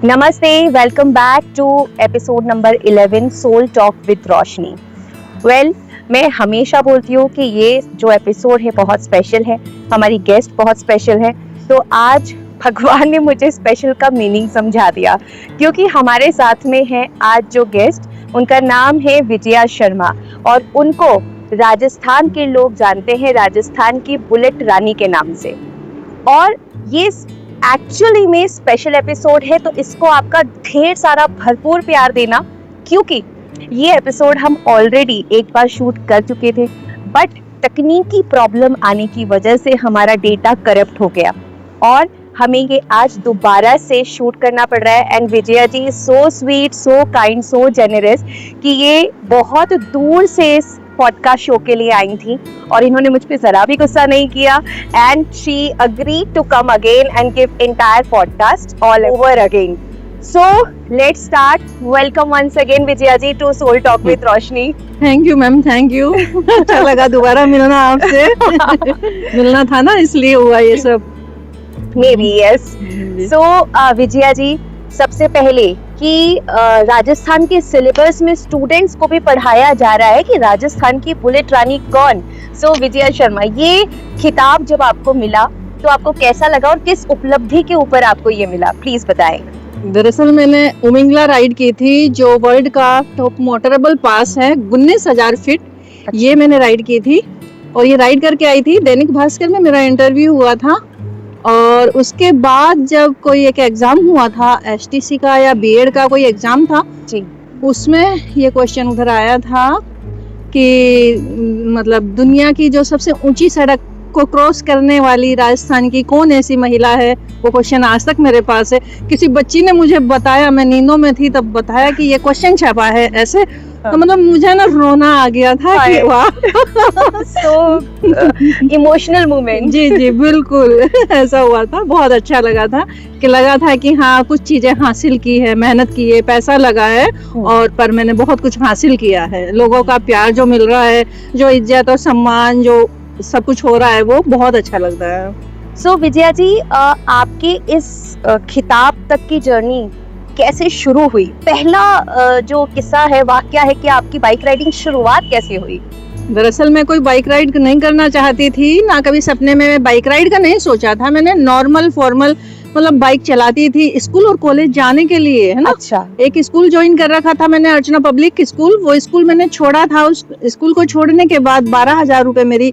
नमस्ते, welcome back to episode number 11 soul talk with Roshni. मैं हमेशा बोलती हूँ कि ये जो एपिसोड है बहुत स्पेशल है, हमारी गेस्ट बहुत स्पेशल है। तो आज भगवान ने मुझे स्पेशल का मीनिंग समझा दिया, क्योंकि हमारे साथ में है आज जो गेस्ट, उनका नाम है विजया शर्मा और उनको राजस्थान के लोग जानते हैं राजस्थान की बुलेट रानी के नाम से। और ये एक्चुअली में स्पेशल एपिसोड है, तो इसको आपका ढेर सारा भरपूर प्यार देना, क्योंकि ये एपिसोड हम ऑलरेडी एक बार शूट कर चुके थे, बट तकनीकी प्रॉब्लम आने की वजह से हमारा डेटा करप्ट हो गया और हमें ये आज दोबारा से शूट करना पड़ रहा है। And Vijaya ji so sweet, so kind, so generous कि ये बहुत दूर से इस पॉडकास्ट शो के लिए आई थी और इन्होंने मुझ पे जरा भी गुस्सा नहीं किया। And she agreed to come again and give entire podcast all over again. So let's start. Welcome once again Vijaya ji to Soul Talk with Roshni. Thank you ma'am, thank you. अच्छा लगा दोबारा मिलना आपसे। मिलना था ना, इसलिए हुआ ये सब। Maybe yes. So विजया जी, सबसे पहले कि राजस्थान के सिलेबस में स्टूडेंट्स को भी पढ़ाया जा रहा है कि राजस्थान की बुलेट रानी कौन। So विजया शर्मा, ये खिताब जब आपको मिला तो आपको कैसा लगा और किस उपलब्धि के ऊपर आपको ये मिला, प्लीज बताएं। दरअसल मैंने उमिंगला राइड की थी, जो वर्ल्ड का टॉप मोटरेबल पास है, 19,000 फीट। ये मैंने राइड की थी और ये राइड करके आई थी। दैनिक भास्कर में मेरा इंटरव्यू हुआ था और उसके बाद जब कोई एक एग्जाम हुआ था, एसटीसी का या बीएड का कोई एग्जाम था जी, उसमें ये क्वेश्चन उधर आया था कि मतलब दुनिया की जो सबसे ऊंची सड़क को क्रॉस करने वाली राजस्थान की कौन ऐसी महिला है। वो क्वेश्चन आज तक मेरे पास है। किसी बच्ची ने मुझे बताया, मैं नींदों में थी तब बताया कि ये क्वेश्चन छपा है ऐसे। तो मतलब मुझे ना रोना आ गया था कि वाह। So emotional moment. जी जी बिल्कुल ऐसा हुआ था। बहुत अच्छा लगा था कि हाँ, कुछ चीजें हासिल की है, मेहनत की है, पैसा लगा है और पर मैंने बहुत कुछ हासिल किया है। लोगों का प्यार जो मिल रहा है, जो इज्जत और सम्मान, जो सब कुछ हो रहा है, वो बहुत अच्छा लगता है। सो विजया जी, आपके इस खिताब तक की जर्नी कैसे शुरू हुई? पहला जो किस्सा है, वाकया है कि आपकी बाइक राइडिंग शुरुआत कैसे हुई? दरअसल मैं कोई बाइक राइड नहीं करना चाहती थी, ना कभी सपने में बाइक राइड का नहीं सोचा था। मैंने नॉर्मल फॉर्मल मतलब बाइक चलाती थी स्कूल और कॉलेज जाने के लिए, है ना। अच्छा। एक स्कूल ज्वाइन कर रखा था मैंने, अर्चना पब्लिक स्कूल। वो स्कूल मैंने छोड़ा था। उस स्कूल को छोड़ने के बाद 12,000 रुपए मेरी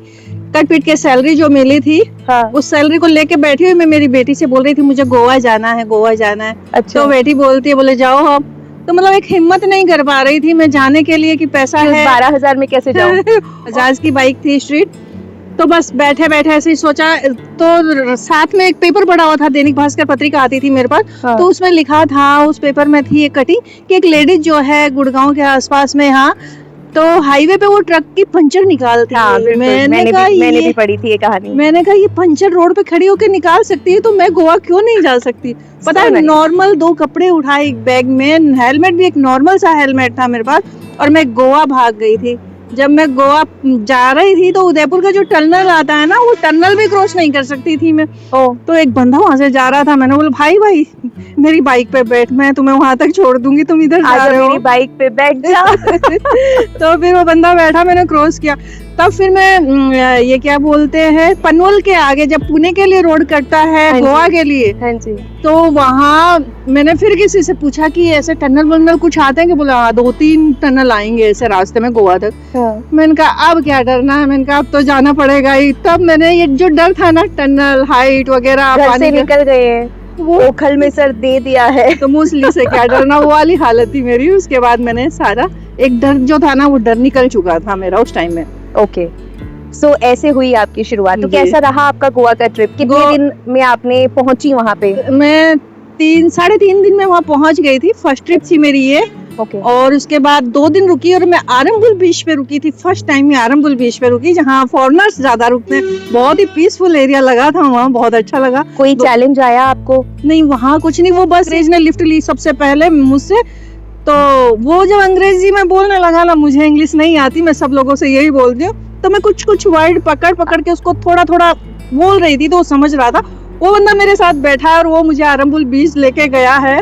कट पीट के सैलरी जो मिली थी, हाँ। उस सैलरी को लेके बैठी हुई मैं मेरी बेटी से बोल रही थी मुझे गोवा जाना है, गोवा जाना है। अच्छा। तो बेटी बोलती है, बोले जाओ हम। तो मतलब एक हिम्मत नहीं कर पा रही थी मैं जाने के लिए कि पैसा है। 12,000 में कैसे जाऊं? बजाज की बाइक थी स्ट्रीट। तो बस बैठे बैठे ऐसे ही सोचा। तो साथ में एक पेपर पड़ा हुआ था, दैनिक भास्कर पत्रिका आती थी मेरे पास। हाँ। तो उसमें लिखा था, उस पेपर में थी एक कटिंग कि एक लेडीज जो है गुड़गांव के आसपास में, हाँ, तो हाईवे पे वो ट्रक की पंचर निकालती है। हाँ, मैंने भी पढ़ी थी ये कहानी। मैंने कहा ये पंचर रोड पे खड़ी होकर निकाल सकती है, तो मैं गोवा क्यों नहीं जा सकती। पता है, नॉर्मल 2 कपड़े उठाए बैग में, हेलमेट भी एक नॉर्मल सा हेलमेट था मेरे पास, और मैं गोवा भाग गई थी। जब मैं गोवा जा रही थी तो उदयपुर का जो टनल आता है ना, वो टनल भी क्रॉस नहीं कर सकती थी मैं। तो एक बंदा वहां से जा रहा था, मैंने बोला भाई मेरी बाइक पे बैठ, मैं तुम्हें वहां तक छोड़ दूंगी, तुम इधर जा रहे हो, मेरी बाइक पे बैठ जा। तो फिर वो बंदा बैठा, मैंने क्रॉस किया। तब फिर मैं ये क्या बोलते हैं, पनवल के आगे जब पुणे के लिए रोड कटता है गोवा के लिए, हाँ जी, तो वहाँ मैंने फिर किसी से पूछा कि ऐसे टनल वनल कुछ आते हैं कि, बोला हाँ 2-3 टनल आएंगे ऐसे रास्ते में गोवा तक। हाँ। मैंने कहा अब क्या डरना है, मैंने कहा अब तो जाना पड़ेगा ही। तब मैंने ये जो डर था ना, टनल हाइट वगैरह, घर से निकल गए हैं, वो ओखल में सर दे दिया है, तो मूसली से क्या डरना, वो वाली हालत थी मेरी। उसके बाद मैंने सारा एक डर जो था ना, वो डर निकल चुका था मेरा उस टाइम में। ओके। सो ऐसे हुई आपकी शुरुआत। तो कैसा रहा आपका गोवा का ट्रिप? कितने दिन में आपने पहुंची वहाँ पे? मैं 3-3.5 दिन में वहाँ पहुंच गई थी। फर्स्ट ट्रिप थी मेरी ये। ओके। और उसके बाद 2 दिन रुकी और मैं आरंबुल बीच पे रुकी थी। फर्स्ट टाइम में आरंबुल बीच पे रुकी, जहाँ फॉरेनर्स ज्यादा रुकते हैं। बहुत ही पीसफुल एरिया लगा था वहाँ, बहुत अच्छा लगा। कोई चैलेंज आया आपको? नहीं, वहाँ कुछ नहीं। वो बस अंग्रेज ने लिफ्ट ली सबसे पहले मुझसे। तो वो जब अंग्रेजी में बोलने लगा ना, मुझे इंग्लिश नहीं आती, मैं सब लोगों से यही बोलती हूँ, तो मैं कुछ वर्ड पकड़ के उसको थोड़ा थोड़ा बोल रही थी, तो वो समझ रहा था। वो बंदा मेरे साथ बैठा है और वो मुझे आरंबुल बीच लेके गया है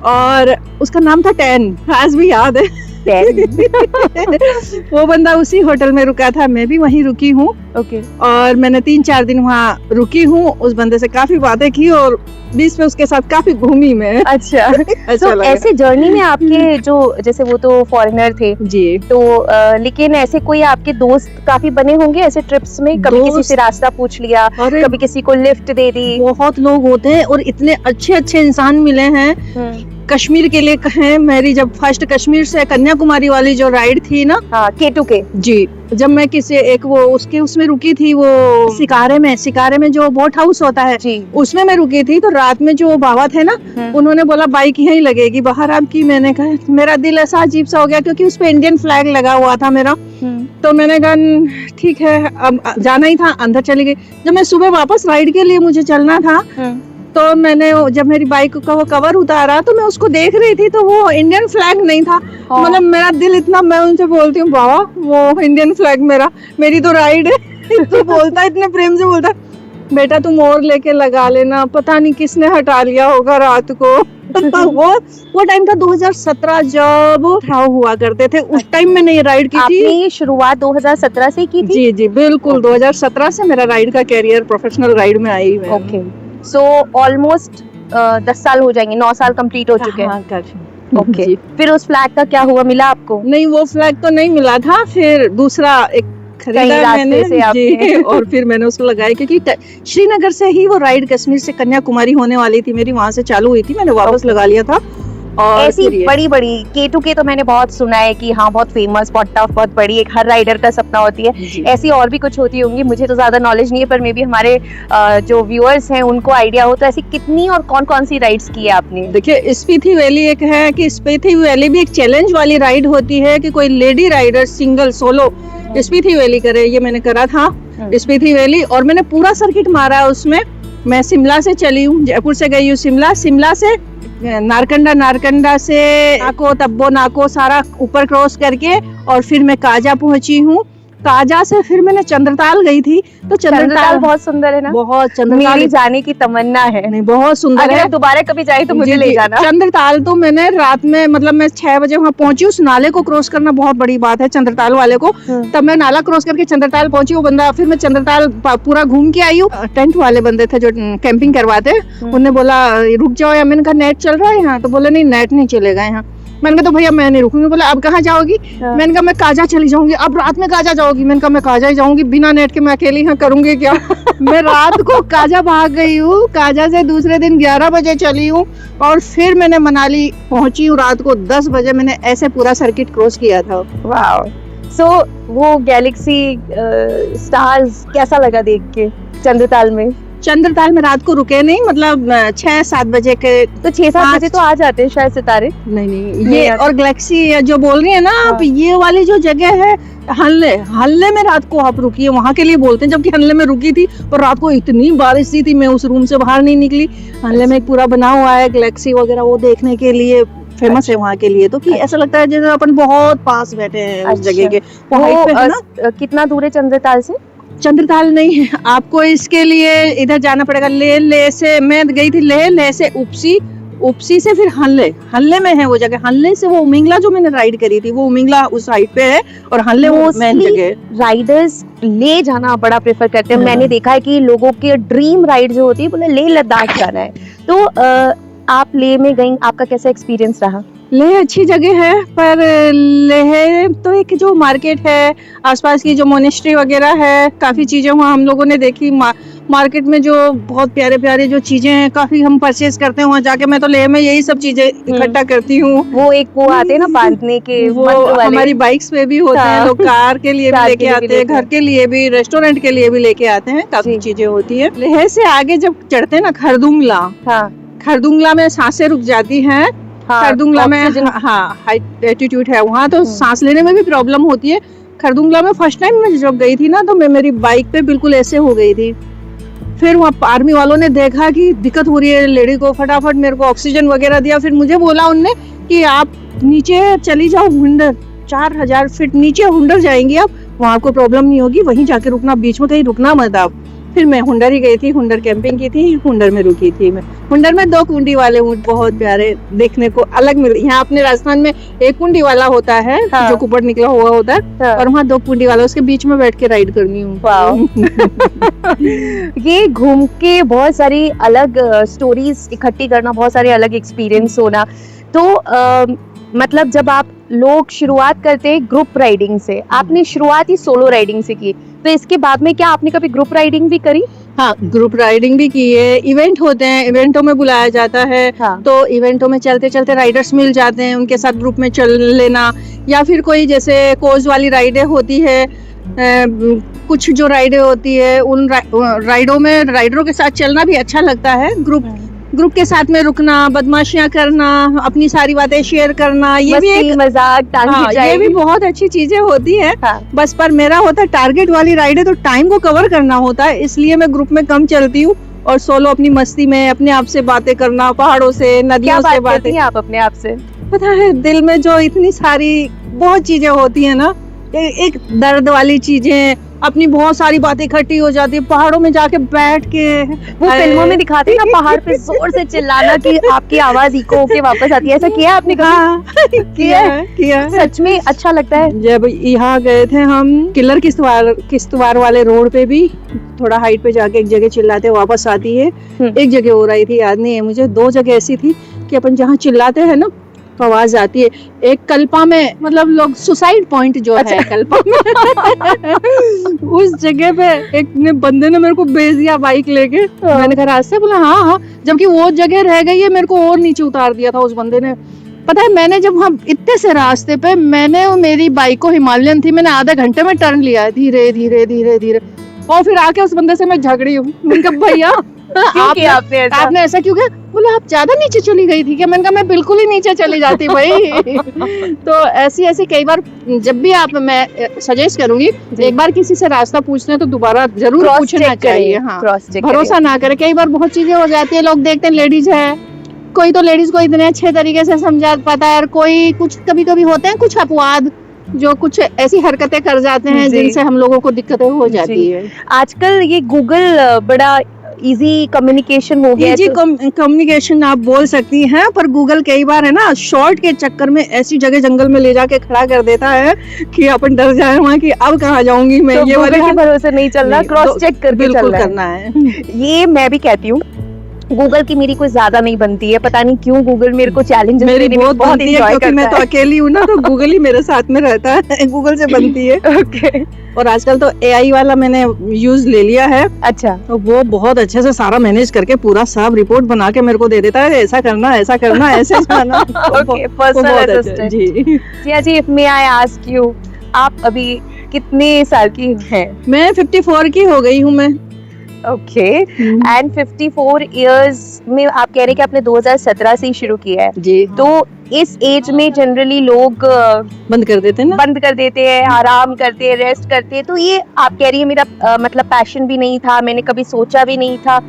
और उसका नाम था 10, आज भी याद है। 10 वो बंदा उसी होटल में रुका था, मैं भी वहीं रुकी हूँ ओके और मैंने 3-4 दिन वहाँ रुकी हूँ। उस बंदे से काफी बातें की और बीच में उसके साथ काफी घूमी मैं। अच्छा अच्छा तो लगा। ऐसे जर्नी में आपके जो जैसे वो तो फॉरेनर थे जी तो लेकिन ऐसे कोई आपके दोस्त काफी बने होंगे ऐसे ट्रिप्स में, कभी किसी दोस्त- से रास्ता पूछ लिया, अरे कभी किसी को लिफ्ट दे दी। बहुत लोग होते हैं और इतने अच्छे अच्छे इंसान मिले हैं। कश्मीर के लिए कहें, मेरी जब फर्स्ट कश्मीर से कन्याकुमारी वाली जो राइड थी ना, हाँ K2K जी, जब मैं किसी एक वो उसके उसमें रुकी थी, वो शिकारे में जो बोट हाउस होता है जी उसमें मैं रुकी थी, तो रात में जो बाबा थे ना उन्होंने बोला बाइक यहीं लगेगी बाहर आपकी। मैंने कहा, मेरा दिल ऐसा अजीब सा हो गया क्योंकि उस पे इंडियन फ्लैग लगा हुआ था मेरा, तो मैंने कहा ठीक है अब जाना ही था, अंदर चली गई। जब मैं सुबह वापस राइड के लिए मुझे चलना था तो मैंने जब मेरी बाइक का वो कवर उतारा तो मैं उसको देख रही थी तो वो इंडियन फ्लैग नहीं था। मतलब मेरा दिल इतना, मैं उनसे बोलती हूँ बाबा वो इंडियन फ्लैग मेरी तो राइड है। तो बोलता इतने प्रेम से बोलता, बेटा तुम और लेके लगा लेना, पता नहीं किसने हटा लिया होगा रात को। वो टाइम था 2017 जब ठाव हुआ करते थे, उस टाइम मैंने ये राइड की आपने थी। ये शुरुआत 2017 से की थी? जी जी बिल्कुल, 2017 से मेरा राइड का कैरियर प्रोफेशनल राइड में आई मैं। ओके सो ऑलमोस्ट 10 साल हो जाएंगे, 9 साल कंप्लीट हो चुके हैं। हाँ, ओके जी। फिर उस फ्लैग का क्या हुआ, मिला आपको? नहीं वो फ्लैग तो नहीं मिला था, फिर दूसरा एक कहीं खरीदा रास्ते मैंने से आपने। जी, और फिर मैंने उसको लगाया क्योंकि श्रीनगर से ही वो राइड कश्मीर से कन्याकुमारी होने वाली थी मेरी, वहां से चालू हुई थी, मैंने वापस लगा लिया था। और ऐसी फिर ये- बड़ी बड़ी K2K तो मैंने बहुत सुना है कि हाँ बहुत फेमस, बहुत टफ, बहुत बड़ी, एक हर राइडर का सपना होती है। जी। ऐसी और भी कुछ होती होंगी, मुझे तो ज्यादा नॉलेज नहीं है, पर मे बी हमारे जो व्यूअर्स हैं उनको आइडिया हो। तो ऐसी कितनी और कौन कौन सी राइड्स की है आपने? देखिए स्पीति वैली एक है कि स्पीति वैली भी एक चैलेंज वाली राइड होती है कि कोई lady rider single solo Spiti valley करे, ये मैंने करा था स्पीति वैली और मैंने पूरा सर्किट मारा है उसमें। मैं शिमला से चली हूँ, जयपुर से गई हूँ शिमला से नारकंडा से नाको तब्बो नाको सारा ऊपर क्रॉस करके और फिर मैं काजा पहुंची हूँ। काजा से फिर मैंने चंद्रताल गई थी, तो चंद्रताल बहुत सुंदर है ना? बहुत चंद्रताल मेरी जाने की तमन्ना है। नहीं बहुत सुंदर अगर है। आप दोबारा कभी जाए तो मुझे जी, ले जी। जाना। चंद्रताल तो मैंने रात में, मतलब मैं 6 बजे वहाँ पहुंची, उस नाले को क्रॉस करना बहुत बड़ी बात है चंद्रताल वाले को। तब मैं नाला क्रॉस करके चंद्रताल पहुंची, वो बंदा, फिर मैं चंद्रताल पूरा घूम के आई हूँ। टेंट वाले बंदे थे जो कैंपिंग करवाते, उन्होंने बोला रुक जाओ, या मैंने कहा नेट चल रहा है यहाँ, तो बोले नहीं नेट नहीं चलेगा यहाँ। मैंने कहा तो भैया मैं नहीं रुकूंगी। बोला अब कहाँ जाओगी? मैंने कहा मैं काजा चली जाऊंगी। अब रात में काजा जाओगी? मैंने कहा मैं काजा ही जाऊंगी, बिना नेट के मैं अकेली यहाँ करूंगी क्या? मैं रात को काजा भाग गई हूँ, काजा से दूसरे दिन 11 बजे चली हूँ और फिर मैंने मनाली पहुंची हूँ रात को 10 बजे। मैंने ऐसे पूरा सर्किट क्रॉस किया था। वाओ। सो वो गैलेक्सी स्टार्स कैसा लगा देख के चंद्रताल में? चंद्रताल में रात को रुके नहीं, मतलब 6-7 बजे के, तो 6-7 बजे तो आ जाते हैं शायद सितारे। नहीं ये और गैलेक्सी जो बोल रही है ना आप, ये वाली जो जगह है हल्ले में रात को आप रुकी है, वहाँ के लिए बोलते हैं। जबकि हल्ले में रुकी थी पर रात को इतनी बारिश सी थी, मैं उस रूम से बाहर नहीं निकली। हल्ले में एक पूरा बना हुआ है गैलेक्सी वगैरह, वो देखने के लिए फेमस है वहाँ के लिए। तो कि ऐसा लगता है जैसे अपन बहुत पास बैठे हैं उस जगह के। वो हाइट पे है ना। कितना दूर है चंद्रताल से? चंद्रताल नहीं है, आपको इसके लिए इधर जाना पड़ेगा। ले से मैं गई थी, ले से उपसी से फिर हल्ले में है वो जगह। हल्ले से वो उमिंगला जो मैंने राइड करी थी, वो उमिंगला उस साइड पे है और हल्ले वो मेन जगह। राइडर्स ले जाना बड़ा प्रेफर करते हैं। मैंने देखा है कि लोगों की ड्रीम राइड जो होती है बोले ले लद्दाख जाना है। तो आप ले में गई, आपका कैसा एक्सपीरियंस रहा? लेह अच्छी जगह है, पर लेह तो एक जो मार्केट है, आसपास की जो मोनेस्ट्री वगैरह है, काफ़ी चीज़ें वहाँ हम लोगों ने देखी। मार्केट में जो बहुत प्यारे प्यारे जो चीज़ें हैं, काफ़ी हम परचेज करते हैं वहाँ जाके। मैं तो लेह में यही सब चीज़ें इकट्ठा करती हूँ। वो आते हैं ना बांधने के, वो हमारी बाइक्स पे भी होते हैं, लोग कार के लिए भी लेके आते हैं, घर के लिए भी, रेस्टोरेंट के लिए भी लेके आते हैं, काफ़ी चीज़ें होती है। लेह से आगे जब चढ़ते हैं ना खरदुंगला में सांसें रुक जाती हैं। खरदुंगला में हाई एल्टीट्यूड है वहाँ, तो सांस लेने में भी प्रॉब्लम होती है। खरदुंगला में फर्स्ट टाइम मैं जब गई थी ना, तो मैं मेरी बाइक पे बिल्कुल ऐसे हो गई थी। फिर वहाँ आर्मी वालों ने देखा कि दिक्कत हो रही है लेडी को, फटाफट मेरे को ऑक्सीजन वगैरह दिया। फिर मुझे बोला उनने कि आप नीचे चली जाओ, हुंडर 4000 फीट नीचे हुंडर जाएंगी आप, वहाँ आपको प्रॉब्लम नहीं होगी, वहीं जाके रुकना, बीच में कहीं रुकना मत आप। फिर मैं हुंडर ही गई थी, हुंडर कैंपिंग की थी, हुंडर में रुकी थी मैं। हुंडर में 2 कुंडी वाले ऊँट बहुत प्यारे देखने को अलग मिल, यहाँ अपने राजस्थान में 1 कुंडी वाला होता है, हाँ। जो कुपड़ निकला हुआ होता है, हाँ। और वहाँ 2 कुंडी वाला, उसके बीच में बैठ के राइड करनी हूँ। वाओ। ये घूम के बहुत सारी अलग स्टोरीज इकट्ठी करना, बहुत सारे अलग एक्सपीरियंस होना, तो मतलब जब आप लोग शुरुआत करते हैं ग्रुप राइडिंग से, आपने शुरुआत ही सोलो राइडिंग से की, तो इसके बाद में क्या आपने कभी ग्रुप राइडिंग भी करी? हाँ, ग्रुप राइडिंग भी की है, इवेंट होते हैं, इवेंटों में बुलाया जाता है, हाँ। तो इवेंटों में चलते चलते राइडर्स मिल जाते हैं, उनके साथ ग्रुप में चल लेना, या फिर कोई जैसे कोर्स वाली राइडें होती है, कुछ जो राइडें होती है उन राइडों में राइडरों के साथ चलना भी अच्छा लगता है। ग्रुप के साथ में रुकना, बदमाशियां करना, अपनी सारी बातें शेयर करना, ये भी एक मजाक, टांग हाँ, खिंचाई। ये भी बहुत अच्छी चीजें होती है। हाँ। बस पर मेरा होता है टारगेट वाली राइड है, तो टाइम को कवर करना होता है, इसलिए मैं ग्रुप में कम चलती हूँ, और सोलो अपनी मस्ती में अपने आप से बातें करना, पहाड़ों से, नदियों से बात करती हैं आप अपने आप से? पता है, दिल में जो इतनी सारी बहुत चीजें होती है ना, एक दर्द वाली चीजें, अपनी बहुत सारी बातें इकट्ठी हो जाती है, पहाड़ों में जाके बैठ के, वो फिल्मों में दिखाते हैं ना, पहाड़ पे जोर से चिल्लाना कि आपकी आवाज इको होके वापस आती है, ऐसा किया आपने कभी? हाँ, किया है। सच में अच्छा लगता है? जब यहाँ गए थे हम किलर किश्तवाड़ वाले रोड पे भी, थोड़ा हाइट पे जाके एक जगह चिल्लाते वापस आती है, एक जगह हो रही थी, याद नहीं है मुझे, 2 जगह ऐसी थी कि अपन जहाँ चिल्लाते हैं ना तो आवाज आती है। एक कल्पा में, मतलब लोग सुसाइड पॉइंट जो है कल्पा में उस जगह पे एक बंदे ने मेरे को भेज दिया बाइक लेके, मैंने कहा रास्ते, बोला हाँ, जबकि वो जगह रह गई है, मेरे को और नीचे उतार दिया था उस बंदे ने। पता है, मैंने जब हम इतने से रास्ते पे, मैंने और मेरी बाइक को हिमालयन थी, मैंने आधे घंटे में टर्न लिया है, धीरे धीरे धीरे धीरे, और फिर आके उस बंदे से मैं झगड़ी हूँ। मैंने कहा भैया आपने ऐसा क्यों किया? बोला आप ज्यादा नीचे चली गई थी क्या? मैंने कहा मैं बिल्कुल ही नीचे चली जाती भाई। तो ऐसी कई बार, जब भी आप, मैं सजेस्ट करूंगी एक बार किसी से रास्ता पूछना है तो दोबारा जरूर पूछना चाहिए। हाँ, भरोसा ना करें, कई बार बहुत चीजें हो जाती है, लोग देखते हैं लेडीज है, कोई तो लेडीज को इतने अच्छे तरीके से समझा पाता है, और कोई कुछ कभी कभी होते हैं कुछ अपवाद जो कुछ ऐसी हरकतें कर जाते हैं जिनसे हम लोगों को दिक्कतें हो जाती है। आजकल ये गूगल बड़ा इजी कम्युनिकेशन हो गया है, इजी कम्युनिकेशन आप बोल सकती हैं, पर गूगल कई बार है ना, शॉर्ट के चक्कर में ऐसी जगह जंगल में ले जाके खड़ा कर देता है कि अपन डर जाए वहाँ कि अब कहाँ जाऊंगी मैं। तो ये वाले के भरोसे नहीं चलना, क्रॉस चेक करके करना है। ये मैं भी कहती हूँ, गूगल की मेरी कोई ज्यादा नहीं बनती है, पता नहीं क्यों गूगल मेरे को चैलेंज मेरी बहुत बनती है, क्योंकि मैं तो अकेली हूँ ना, तो गूगल ही मेरे साथ में रहता है, गूगल से बनती है। ओके। और आजकल तो एआई वाला मैंने यूज ले लिया है। अच्छा। तो वो बहुत अच्छे से सारा मैनेज करके पूरा सब रिपोर्ट बना के मेरे को दे देता है, ऐसा करना ऐसे जाना। Okay, personal assistant ji. जी, if may I ask you, आप अभी कितने साल की हैं? मैं 54 की हो गई हूँ मैं। ओके, एंड 54 इयर्स में आप कह रहे हैं कि आपने 2017 से ही शुरू किया है जी। तो इस एज में जनरली लोग बंद कर देते हैं ना, बंद कर देते हैं, आराम करते हैं, रेस्ट करते हैं, तो ये आप कह रही है मेरा मतलब पैशन भी नहीं था, मैंने कभी सोचा भी नहीं था,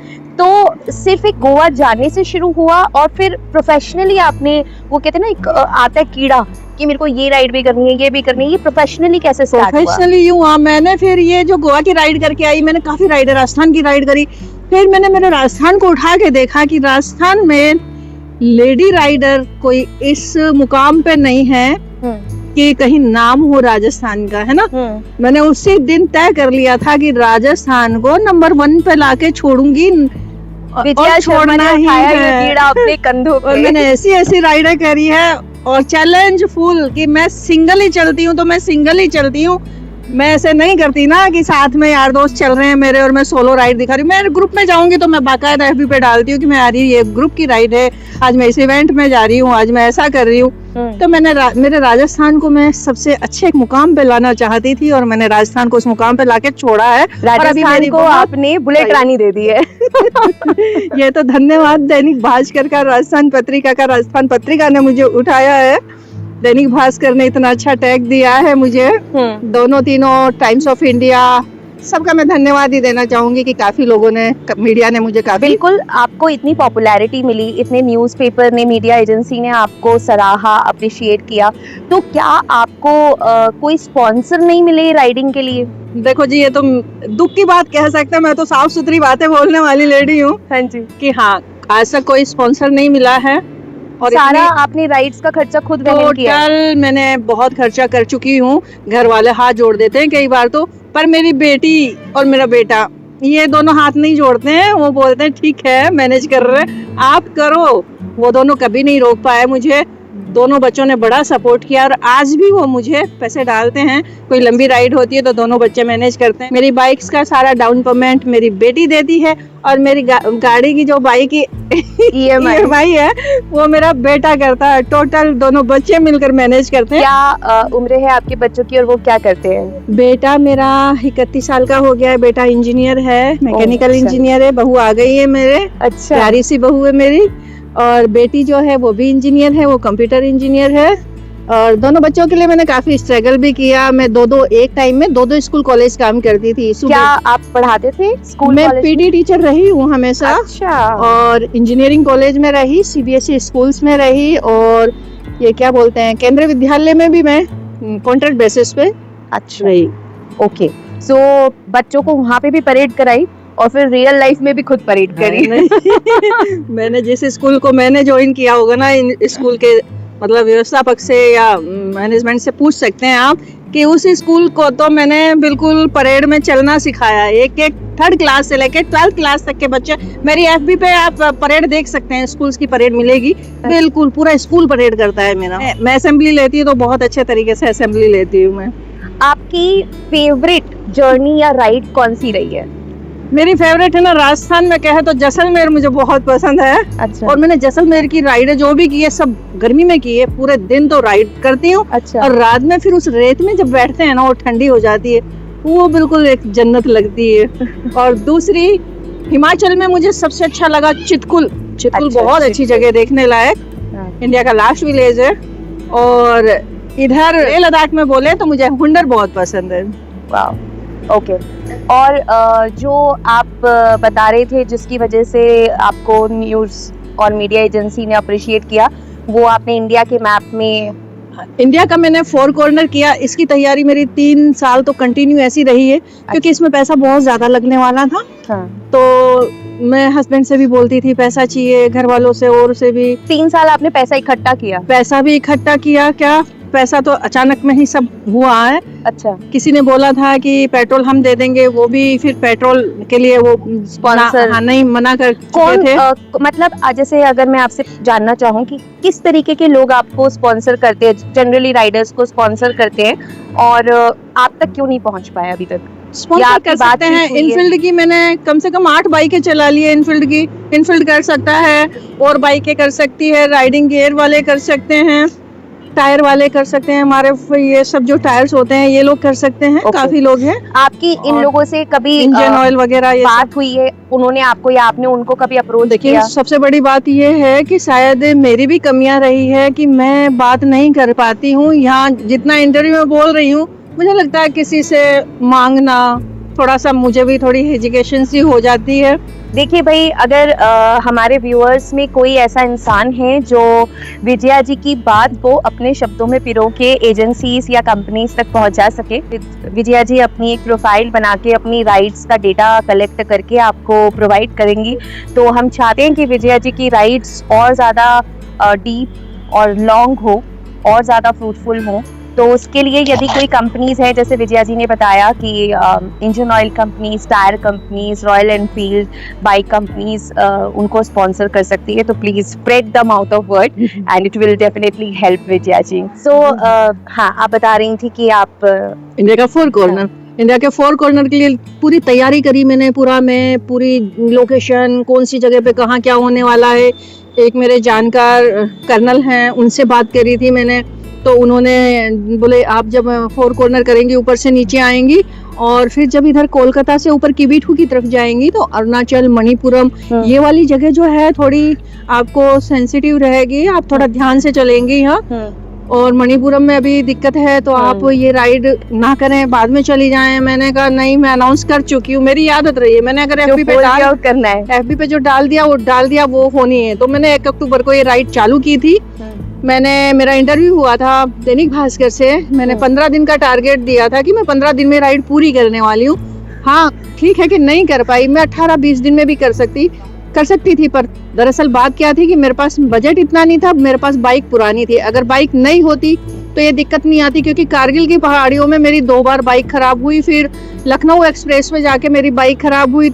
तो सिर्फ एक गोवा जाने से शुरू हुआ और फिर प्रोफेशनली आपने, वो कहते हैं ना एक आता है कीड़ा कि मेरे को ये राइड भी करनी है, ये भी करनी है, ये प्रोफेशनली कैसे स्टार्ट हुआ? प्रोफेशनली यूँ हाँ, मैंने फिर ये जो गोवा की राइड करके आई, मैंने काफी राइड राजस्थान की राइड करी, फिर मैंने मेरे राजस्थान को उठा के देखा कि राजस्थान में लेडी राइडर कोई इस मुकाम पे नहीं है कि कहीं नाम हो राजस्थान का, है ना। मैंने उसी दिन तय कर लिया था कि राजस्थान को नंबर 1 पे लाके छोड़ूंगी और छोड़ना ही है अपने कंधों पे। और मैंने ऐसी राइडें करी है और चैलेंज फुल कि मैं सिंगल ही चलती हूँ तो मैं सिंगल ही चलती हूँ, मैं ऐसे नहीं करती ना कि साथ में यार दोस्त चल रहे हैं मेरे और मैं सोलो राइड दिखा रही हूँ। मैं ग्रुप में जाऊंगी तो मैं बाकायदा FB पे डालती हूँ कि मैं आ रही, ये ग्रुप की राइड है, आज मैं इस इवेंट में जा रही हूँ, आज मैं ऐसा कर रही हूँ। तो मैंने मेरे राजस्थान को मैं सबसे अच्छे एक मुकाम पे लाना चाहती थी और मैंने राजस्थान को उस मुकाम पे लाके छोड़ा है। राजस्थान को आपने बुलेट रानी दे दी है। ये तो धन्यवाद दैनिक भास्कर का, राजस्थान पत्रिका ने मुझे उठाया है। दैनिक भास्कर ने इतना अच्छा टैग दिया है मुझे, दोनों तीनों, टाइम्स ऑफ इंडिया, सबका मैं धन्यवाद ही देना चाहूंगी कि काफी लोगों ने, मीडिया ने मुझे काफी, बिल्कुल आपको इतनी पॉपुलैरिटी मिली, इतने न्यूज़पेपर ने, मीडिया एजेंसी ने आपको सराहा, अप्रिशिएट किया, तो क्या आपको कोई स्पॉन्सर नहीं मिले राइडिंग के लिए? देखो जी, ये तो दुख की बात कह सकते हैं, मैं तो साफ सुथरी बातें बोलने वाली लेडी हूँ हाँ जी। कि हाँ, आज तक कोई स्पॉन्सर नहीं मिला है। और सारा आपने राइड्स का खर्चा खुद वहन किया? टोटल मैंने बहुत खर्चा कर चुकी हूँ। घर वाले हाथ जोड़ देते हैं कई बार तो, पर मेरी बेटी और मेरा बेटा ये दोनों हाथ नहीं जोड़ते हैं। वो बोलते हैं ठीक है, मैनेज कर रहे हैं, आप करो। वो दोनों कभी नहीं रोक पाए मुझे। दोनों बच्चों ने बड़ा सपोर्ट किया और आज भी वो मुझे पैसे डालते हैं। कोई लंबी राइड होती है तो दोनों बच्चे मैनेज करते हैं। मेरी बाइक्स का सारा डाउन पेमेंट मेरी बेटी देती है और मेरी गाड़ी की जो बाइक की EMI है वो मेरा बेटा करता है। टोटल दोनों बच्चे मिलकर मैनेज करते हैं। क्या उम्र है आपके बच्चों की और वो क्या करते हैं? बेटा मेरा 31 साल का हो गया है। बेटा इंजीनियर है, मैकेनिकल अच्छा। इंजीनियर है। बहू आ गई है मेरे, अच्छा। प्यारी सी बहू है मेरी। और बेटी जो है वो भी इंजीनियर है, वो कंप्यूटर इंजीनियर है। और दोनों बच्चों के लिए मैंने काफी स्ट्रगल भी किया। मैं एक टाइम में दो स्कूल कॉलेज काम करती थी। क्या आप पढ़ाते थे स्कूल मैं कॉलेज? PD टीचर रही हूँ हमेशा। अच्छा। और इंजीनियरिंग कॉलेज में रही, CBSE स्कूल्स में रही, और ये क्या बोलते हैं, केंद्रीय विद्यालय में भी मैं कॉन्ट्रैक्ट बेसिस पे अच्छा रही। ओके, सो बच्चों को वहाँ पे भी परेड कराई और फिर रियल लाइफ में भी खुद परेड करी? मैंने जिस स्कूल को मैंने ज्वाइन किया होगा ना, इन स्कूल के मतलब व्यवस्थापक से या मैनेजमेंट से पूछ सकते हैं आप कि उस स्कूल को तो मैंने बिल्कुल परेड में चलना सिखाया। एक 3rd क्लास से लेकर 12th क्लास तक के बच्चे, मेरी FB पे आप परेड देख सकते हैं, स्कूल्स की परेड मिलेगी। बिल्कुल पूरा स्कूल परेड करता है मेरा। मैं असेंबली लेती हूँ तो बहुत अच्छे तरीके से असेंबली लेती हूँ मैं। आपकी फेवरेट जर्नी या राइड कौन सी रही है? मेरी फेवरेट है ना, राजस्थान में कहे तो जैसलमेर मुझे बहुत पसंद है। अच्छा। और मैंने जैसलमेर की राइड जो भी की है सब गर्मी में की है। पूरे दिन तो राइड करती हूँ। अच्छा। और रात में फिर उस रेत में जब बैठते हैं ना, वो ठंडी हो जाती है, वो बिल्कुल एक जन्नत लगती है। और दूसरी, हिमाचल में मुझे सबसे अच्छा लगा चितकुल। अच्छा, बहुत अच्छी जगह, देखने लायक, इंडिया का लास्ट विलेज है। और इधर लद्दाख में बोले तो मुझे हुंडर बहुत पसंद है। वाह, ओके। और जो आप बता रहे थे जिसकी वजह से आपको न्यूज़ और मीडिया एजेंसी ने अप्रिशिएट किया, वो आपने इंडिया के मैप में, इंडिया का मैंने 4 कॉर्नर किया। इसकी तैयारी मेरी 3 साल तो कंटिन्यू ऐसी रही है, क्योंकि इसमें पैसा बहुत ज्यादा लगने वाला था। हाँ। तो मैं हस्बैंड से भी बोलती थी पैसा चाहिए, घर वालों से और से भी। 3 साल आपने पैसा इकट्ठा किया? पैसा भी इकट्ठा किया, क्या पैसा तो अचानक में ही सब हुआ है। अच्छा। किसी ने बोला था कि पेट्रोल हम दे देंगे, वो भी फिर पेट्रोल के लिए वो स्पॉन्सर नहीं मना कर कौन चुके थे। मतलब जैसे अगर मैं आपसे जानना चाहूँ कि किस तरीके के लोग आपको स्पॉन्सर करते हैं, जनरली राइडर्स को स्पॉन्सर करते हैं, और आप तक क्यों नहीं पहुँच पाए अभी तक? स्पॉन्सर कर सकते हैं। इनफील्ड की मैंने कम से कम 8 बाइकें चला ली है। इनफील्ड की, इनफील्ड कर सकता है, और बाइकें कर सकती है, राइडिंग गियर वाले कर सकते हैं, टायर वाले कर सकते हैं। हमारे ये सब जो टायर्स होते हैं ये लोग कर सकते हैं। काफी लोग हैं। आपकी इन लोगों से कभी इंजन ऑयल वगैरह ये बात हुई है? उन्होंने आपको या आपने उनको कभी अप्रोच किया? सबसे बड़ी बात ये है कि शायद मेरी भी कमियां रही है कि मैं बात नहीं कर पाती हूँ। यहाँ जितना इंटरव्यू में बोल रही हूँ, मुझे लगता है किसी से मांगना, थोड़ा सा मुझे भी थोड़ी हेजिटेशन सी हो जाती है। देखिए भाई, अगर हमारे व्यूअर्स में कोई ऐसा इंसान है जो विजया जी की बात को अपने शब्दों में पिरो के एजेंसीज या कंपनीज तक पहुंचा सके, विजया जी अपनी एक प्रोफाइल बना के अपनी राइड्स का डेटा कलेक्ट करके आपको प्रोवाइड करेंगी। तो हम चाहते हैं कि विजया जी की राइड्स और ज़्यादा डीप और लॉन्ग हो और ज़्यादा फ्रूटफुल हो। तो उसके लिए यदि कोई कंपनीज है, जैसे विजया जी ने बताया कि engine oil companies, tyre companies, Royal Enfield bike companies उनको स्पॉन्सर कर सकती है, तो please spread the mouth of word and it will definitely help Vijaya ji. So हाँ, आप बता रही थी कि आप इंडिया का 4 कॉर्नर, इंडिया के 4 कॉर्नर के लिए पूरी तैयारी करी मैंने। मैं पूरी लोकेशन, कौन सी जगह पे कहाँ क्या होने वाला है, एक मेरे जानकार कर्नल हैं, उनसे बात करी थी मैंने। तो उन्होंने बोले आप जब 4 कॉर्नर करेंगी, ऊपर से नीचे आएंगी, और फिर जब इधर कोलकाता से ऊपर किबीठू की तरफ जाएंगी तो अरुणाचल, मणिपुरम, ये वाली जगह जो है थोड़ी आपको सेंसिटिव रहेगी, आप थोड़ा ध्यान से चलेंगी यहाँ। और मणिपुरम में अभी दिक्कत है, तो आप ये राइड ना करें, बाद में चली जाएं। मैंने कहा नहीं, मैं अनाउंस कर चुकी हूँ, मेरी आदत रही है। मैंने अगर FB पे करना है, FB पे जो डाल दिया वो होनी है। तो मैंने 1 अक्टूबर को ये राइड चालू की थी। मेरा इंटरव्यू हुआ था दैनिक भास्कर से। मैंने 15 दिन का टारगेट दिया था कि मैं 15 दिन में राइड पूरी करने वाली हूँ। हाँ ठीक है कि नहीं कर पाई, मैं 18-20 दिन में भी कर सकती थी, पर दरअसल बात क्या थी कि मेरे पास बजट इतना नहीं था, मेरे पास बाइक पुरानी थी। अगर बाइक नई होती तो ये दिक्कत नहीं आती, क्योंकि कारगिल की पहाड़ियों में मेरी 2 बार बाइक खराब हुई, फिर लखनऊ एक्सप्रेस में जाके मेरी बाइक खराब हुई,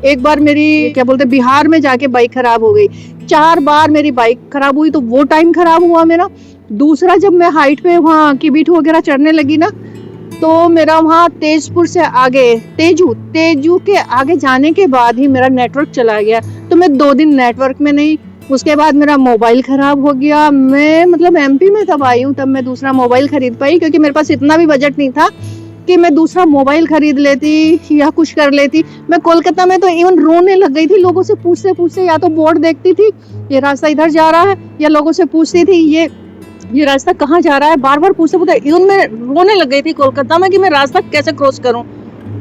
एक बार मेरी क्या बोलते बिहार में जाके बाइक खराब हो गई, 4 बार मेरी बाइक खराब हुई। तो वो टाइम खराब हुआ मेरा। दूसरा, जब मैं हाइट पे वहाँ की बीट वगैरह चढ़ने लगी ना, तो मेरा वहाँ तेजपुर से आगे तेजू के आगे जाने के बाद ही मेरा नेटवर्क चला गया। तो मैं 2 दिन नेटवर्क में नहीं, उसके बाद मेरा मोबाइल खराब हो गया। मैं मतलब एमपी में तब आई हूँ, तब मैं दूसरा मोबाइल खरीद पाई, क्योंकि मेरे पास इतना भी बजट नहीं था कि मैं दूसरा मोबाइल खरीद लेती या कुछ कर लेती। मैं कोलकाता में तो इवन रोने लग गई थी, लोगों से पूछते या तो बोर्ड देखती थी ये रास्ता इधर जा रहा है, या लोगों से पूछती थी ये रास्ता कहाँ जा रहा है, बार बार पूछते इवन मैं रोने लग गई थी कोलकाता में कि मैं रास्ता कैसे क्रॉस करूं।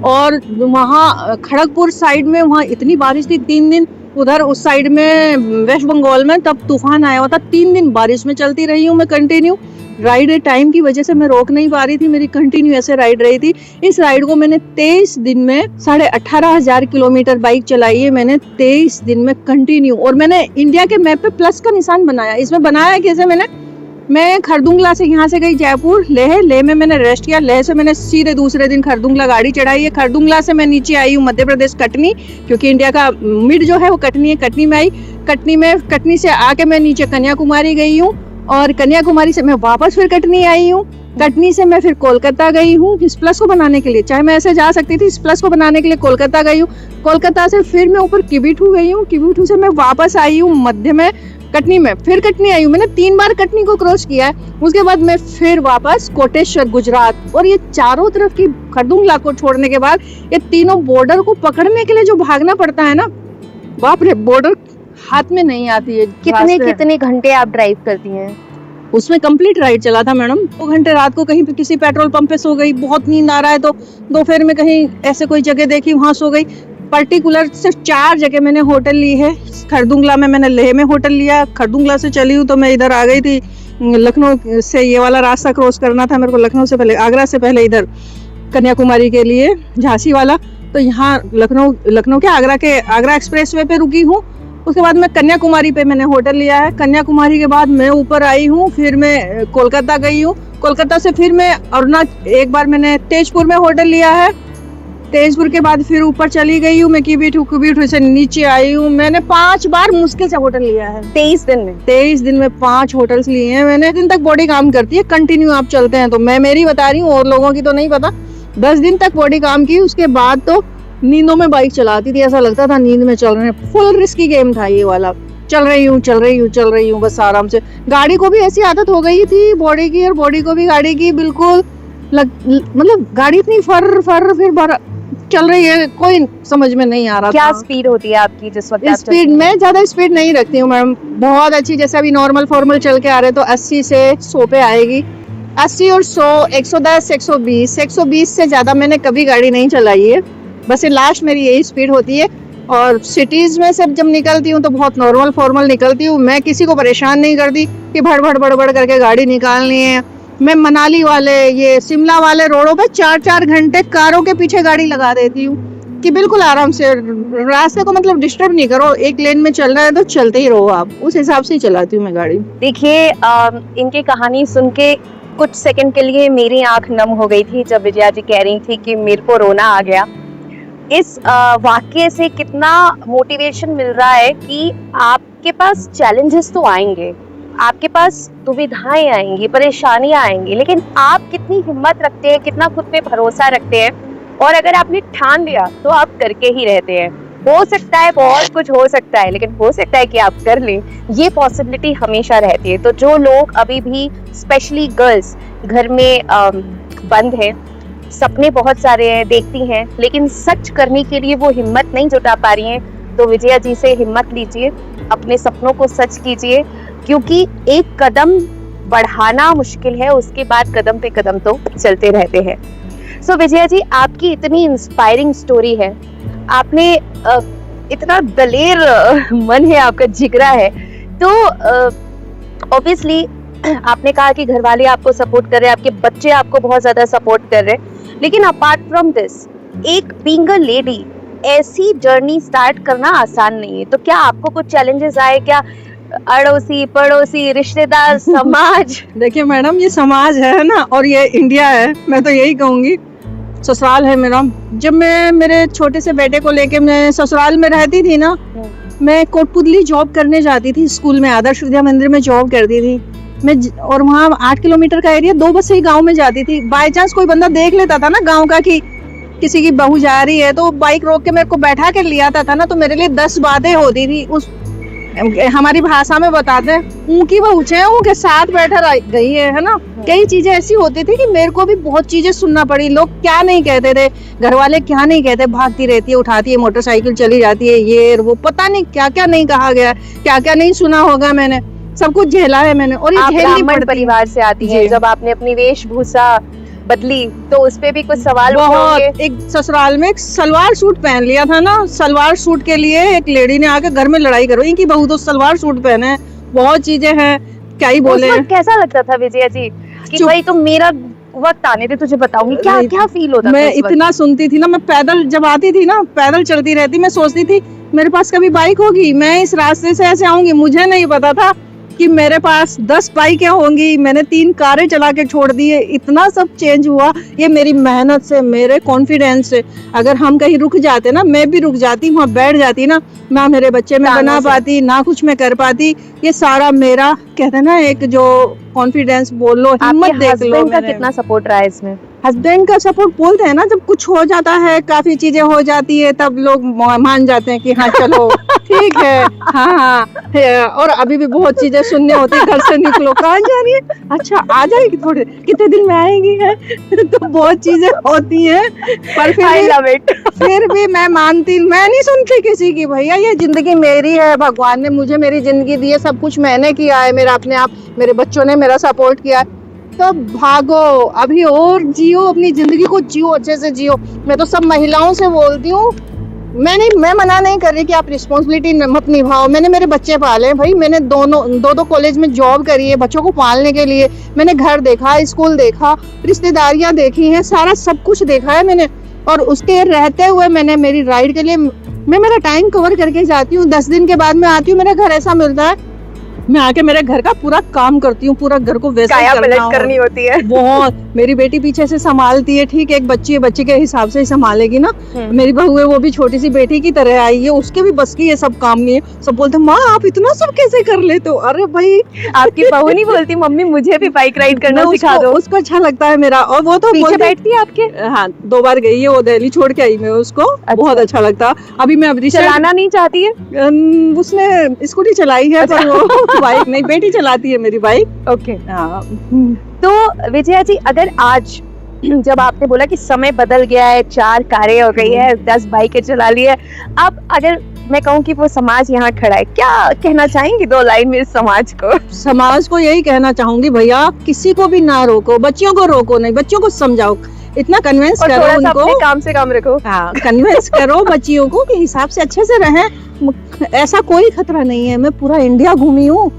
और वहाँ खड़गपुर साइड में वहाँ इतनी बारिश थी 3 दिन, उधर उस साइड में वेस्ट बंगाल में तब तूफान आया हुआ था। 3 दिन बारिश में चलती रही हूँ मैं कंटिन्यू। राइड टाइम की वजह से मैं रोक नहीं पा रही थी, मेरी कंटिन्यू ऐसे राइड रही थी। इस राइड को मैंने 23 दिन में 18,500 किलोमीटर बाइक चलाई है मैंने 23 दिन में कंटिन्यू। और मैंने इंडिया के मैप पे प्लस का निशान बनाया। इसमें बनाया कैसे मैं खरदुंगला से यहाँ से गई जयपुर, लेह में मैंने रेस्ट किया, लेह से मैंने सीधे दूसरे दिन खरदुंगला गाड़ी चढ़ाई है। खरदुंगला से मैं नीचे आई हूँ मध्य प्रदेश कटनी, क्योंकि इंडिया का मिड जो है वो कटनी है। कटनी में आई, कटनी से आके मैं नीचे कन्याकुमारी गई हूँ, और कन्याकुमारी से मैं वापस फिर कटनी आई हूँ। कटनी से मैं फिर कोलकाता गई हूँ इस प्लस को बनाने के लिए। चाहे मैं ऐसे जा सकती थी, इस प्लस को बनाने के लिए कोलकाता गई हूँ। कोलकाता से फिर मैं ऊपर किबीठू गई हूँ, किबीठू से मैं वापस आई हूँ मध्य में कटनी में, फिर कटनी आई हूँ। मैंने 3 बार कटनी को क्रॉस किया है। उसके बाद मैं फिर वापस कोटेश्वर गुजरात, और ये चारों तरफ की खरदुंगला को छोड़ने के बाद ये तीनों बॉर्डर को पकड़ने के लिए जो भागना पड़ता है ना, बाप रे, बॉर्डर हाथ में नहीं आती है। कितने घंटे आप ड्राइव करती हैं? उसमें कंप्लीट राइड चला था मैडम। 2 घंटे रात को कहीं पे किसी पेट्रोल पंप पे सो गई, बहुत नींद आ रहा है तो दोपहर में कहीं ऐसे कोई जगह देखी वहां सो गई। पर्टिकुलर सिर्फ 4 जगह मैंने होटल ली है। खरदुंगला में मैंने लेह में होटल लिया, खरदुंगला से चली हूँ तो मैं इधर आ गई थी लखनऊ से, ये वाला रास्ता क्रॉस करना था मेरे को, लखनऊ से पहले, आगरा से पहले इधर कन्याकुमारी के लिए झांसी वाला। तो यहाँ लखनऊ के आगरा एक्सप्रेस वे पे रुकी हूँ। उसके बाद मैं कन्याकुमारी पे मैंने होटल लिया है। कन्याकुमारी के बाद मैं ऊपर आई हूँ, फिर मैं कोलकाता गई हूँ। कोलकाता से फिर मैं एक बार मैंने तेजपुर में होटल लिया है। तेजपुर के बाद फिर ऊपर चली गई हूँ मैं, किबीठू से नीचे आई हूँ। मैंने 5 बार मुश्किल से होटल लिया है 23 दिन में 5 होटल्स लिए हैं मैंने। दिन तक बॉडी काम करती है, कंटिन्यू आप चलते हैं तो। मैं मेरी बता रही हूँ, और लोगों की तो नहीं पता। 10 दिन तक बॉडी काम की, उसके बाद तो नींदों में बाइक चलाती थी, ऐसा लगता था नींद में चल रहे हैं। फुल रिस्की गेम था ये वाला। चल रही हूँ बस आराम से। गाड़ी को भी ऐसी आदत हो गई थी बॉडी की, और बॉडी को भी गाड़ी की बिल्कुल मतलब गाड़ी इतनी फर फिर चल रही है, कोई समझ में नहीं आ रहा। क्या स्पीड होती है आपकी जिस वक्त? स्पीड मैं ज्यादा स्पीड नहीं रखती हूँ मैडम, बहुत अच्छी। जैसे अभी नॉर्मल फॉर्मल चल के आ रहे तो 80 से 100 पे आएगी। 80 और 100, 110, 120 से ज्यादा मैंने कभी गाड़ी नहीं चलाई है। बस ये लास्ट मेरी यही स्पीड होती है। और सिटीज में से जब निकलती हूँ तो बहुत नॉर्मल फॉर्मल निकलती हूँ। मैं किसी को परेशान नहीं करती कि भड़ करके गाड़ी निकालनी है। मैं मनाली वाले, ये शिमला वाले रोडों पे 4-4 घंटे कारों के पीछे गाड़ी लगा देती हूँ कि बिल्कुल आराम से रास्ते को मतलब डिस्टर्ब नहीं करो। एक लेन में चल रहा है तो चलते ही रहो आप, उस हिसाब से ही चलाती हूँ मैं गाड़ी। देखिए, इनकी कहानी सुन के कुछ सेकंड के लिए मेरी आंख नम हो गई थी जब विजया जी कह रही थी कि मेरे को रोना आ गया। इस वाक्य से कितना मोटिवेशन मिल रहा है कि आपके पास चैलेंजेस तो आएंगे, आपके पास दुविधाएं आएंगी, परेशानियां आएंगी, लेकिन आप कितनी हिम्मत रखते हैं, कितना खुद पे भरोसा रखते हैं, और अगर आपने ठान लिया तो आप करके ही रहते हैं। हो सकता है बहुत कुछ हो सकता है, लेकिन हो सकता है कि आप कर लें, ये पॉसिबिलिटी हमेशा रहती है। तो जो लोग अभी भी, स्पेशली गर्ल्स, घर में बंद हैं, सपने बहुत सारे हैं, देखती हैं, लेकिन सच करने के लिए वो हिम्मत नहीं जुटा पा रही हैं, तो विजया जी से हिम्मत लीजिए, अपने सपनों को सच कीजिए, क्योंकि एक कदम बढ़ाना मुश्किल है, उसके बाद कदम पे कदम तो चलते रहते हैं। सो विजया जी, आपकी इतनी इंस्पायरिंग स्टोरी है, आपने इतना दलेर मन है, आपका जिगरा है, तो ऑब्वियसली आपने कहा कि घर वाले आपको सपोर्ट कर रहे हैं, आपके बच्चे आपको बहुत ज्यादा सपोर्ट कर रहे हैं, लेकिन अपार्ट फ्रॉम दिस एक बीइंग अ लेडी ऐसी जर्नी स्टार्ट करना आसान नहीं है, तो क्या आपको कुछ चैलेंजेस आए क्या? अड़ोसी पड़ोसी रिश्तेदार समाज देखिए मैडम, ये समाज है ना, और ये इंडिया है, मैं तो यही कहूंगी, ससुराल है मेरा। जब मैं मेरे छोटे से बेटे को लेके मैं ससुराल में रहती थी ना, मैं कोटपुतली जॉब करने जाती थी, स्कूल में आदर्श विद्या मंदिर में जॉब करती थी मैं और वहाँ 8 किलोमीटर का एरिया, 2 बस से ही गांव में जाती थी। बाय चांस कोई बंदा देख लेता था ना गांव का कि किसी की बहू जा रही है, तो बाइक रोक के मेरे को बैठा के ले आता था ना, तो मेरे लिए 10 बातें होती थी। उस हमारी भाषा में बताते हैं ऊँकी बहू छे के साथ बैठा गई है ना। कई चीजें ऐसी होती थी कि मेरे को भी बहुत चीजें सुनना पड़ी। लोग क्या नहीं कहते थे, घर वाले क्या नहीं कहते, भागती रहती है, उठाती है मोटरसाइकिल, चली जाती है, ये वो पता नहीं क्या क्या नहीं कहा गया, क्या क्या नहीं सुना होगा, मैंने सब कुछ झेला है मैंने। और ये आप झेलनी ब्राह्मण पड़ती परिवार से आती है, जब आपने अपनी वेशभूषा बदली तो उस पे भी कुछ सवाल उठे होंगे। बहुत। एक ससुराल में एक सलवार सूट पहन लिया था ना, सलवार सूट के लिए एक लेडी ने आके घर में लड़ाई करो, इनकी बहू तो सलवार सूट पहने, बहुत चीजें हैं, क्या ही बोले। उस वक्त कैसा लगता था विजया जी कि भाई तुम मेरा वक्त आने दे तुझे बताऊंगी, क्या क्या फील होता था? मैं इतना सुनती थी ना, मैं पैदल जब आती थी ना, पैदल चलती रहती, मैं सोचती थी मेरे पास कभी बाइक होगी, मैं इस रास्ते से ऐसे आऊंगी। मुझे नहीं पता था कि मेरे पास 10 बाइकें होंगी, मैंने 3 कारें चला के छोड़ दी है। इतना सब चेंज हुआ, ये मेरी मेहनत से, मेरे कॉन्फिडेंस से। अगर हम कहीं रुक जाते ना, मैं भी रुक जाती, वहाँ बैठ जाती ना मेरे बच्चे में बना पाती, ना कुछ मैं कर पाती। ये सारा मेरा कहते हैं ना, एक जो कॉन्फिडेंस बोल लो, हिम्मत देख लो। का कितना सपोर्ट रहा है इसमें? हस्बैंड का सपोर्ट बोलते हैं ना, जब कुछ हो जाता है, काफी चीजें हो जाती है, तब लोग मान जाते हैं कि हाँ चलो ठीक है, हाँ है। और अभी भी बहुत चीजें सुनने होती है, घर से निकलो, कहाँ जा रही है, अच्छा आ जाएगी, थोड़े कितने दिन में आएगी है तो बहुत चीजें होती हैं, पर फिर भी मैं मानती, मैं नहीं सुनती किसी की। भैया ये जिंदगी मेरी है, भगवान ने मुझे मेरी जिंदगी दी है, सब कुछ मैंने किया है, मेरा अपने आप, मेरे बच्चों ने मेरा सपोर्ट किया है, तो भागो अभी और जियो, अपनी जिंदगी को जियो, अच्छे से जियो। मैं तो सब महिलाओं से बोलती हूँ, मैं मना नहीं कर रही कि आप रिस्पॉन्सिबिलिटी मत निभाओ। मैंने मेरे बच्चे पाले हैं भाई, मैंने दो कॉलेज में जॉब करी है बच्चों को पालने के लिए, मैंने घर देखा, स्कूल देखा, रिश्तेदारियां देखी हैं, सारा सब कुछ देखा है मैंने। और उसके रहते हुए मैंने मेरी राइड के लिए मैं मेरा टाइम कवर करके जाती हूँ। 10 दिन के बाद मैं आती हूँ, मेरा घर ऐसा मिलता है, मैं आके मेरे घर का पूरा काम करती हूँ, पूरा घर को वैसा करनी होती है बहुत। मेरी बेटी पीछे से संभालती है, ठीक है, एक बच्ची है, बच्ची के हिसाब से ही संभालेगी ना। मेरी बहू है, वो भी छोटी सी बेटी की तरह आई है, उसके भी बस की ये सब काम नहीं है। सब बोलते माँ आप इतना सब कैसे कर लेते हो? अरे भाई, आपकी बहू नहीं बोलती मम्मी मुझे भी बाइक राइड करना सिखा दो? उसको अच्छा लगता है मेरा, और वो तो पीछे बैठती है आपके? हाँ 2 बार गई है, वो दिल्ली छोड़ के आई मैं उसको। बहुत अच्छा लगता। अभी मैं चलाना नहीं चाहती है, उसने स्कूटी चलाई है, पर वो बाइक नहीं, बेटी चलाती है मेरी बाइक। ओके। तो विजया जी, अगर आज जब आपने बोला कि समय बदल गया है, 4 कारें हो गई है, 10 बाइकें चला ली है, अब अगर मैं कहूँ कि वो समाज यहाँ खड़ा है, क्या कहना चाहेंगी 2 लाइन में इस समाज को? समाज को यही कहना चाहूंगी, भैया किसी को भी ना रोको, बच्चियों को रोको नहीं, बच्चियों को समझाओ, इतना कन्विंस करो उनको, अपने काम से काम रखो। हाँ, कन्विंस करो बच्चियों को कि हिसाब से अच्छे से रहें, ऐसा कोई खतरा नहीं है। मैं पूरा इंडिया घूमी हूँ,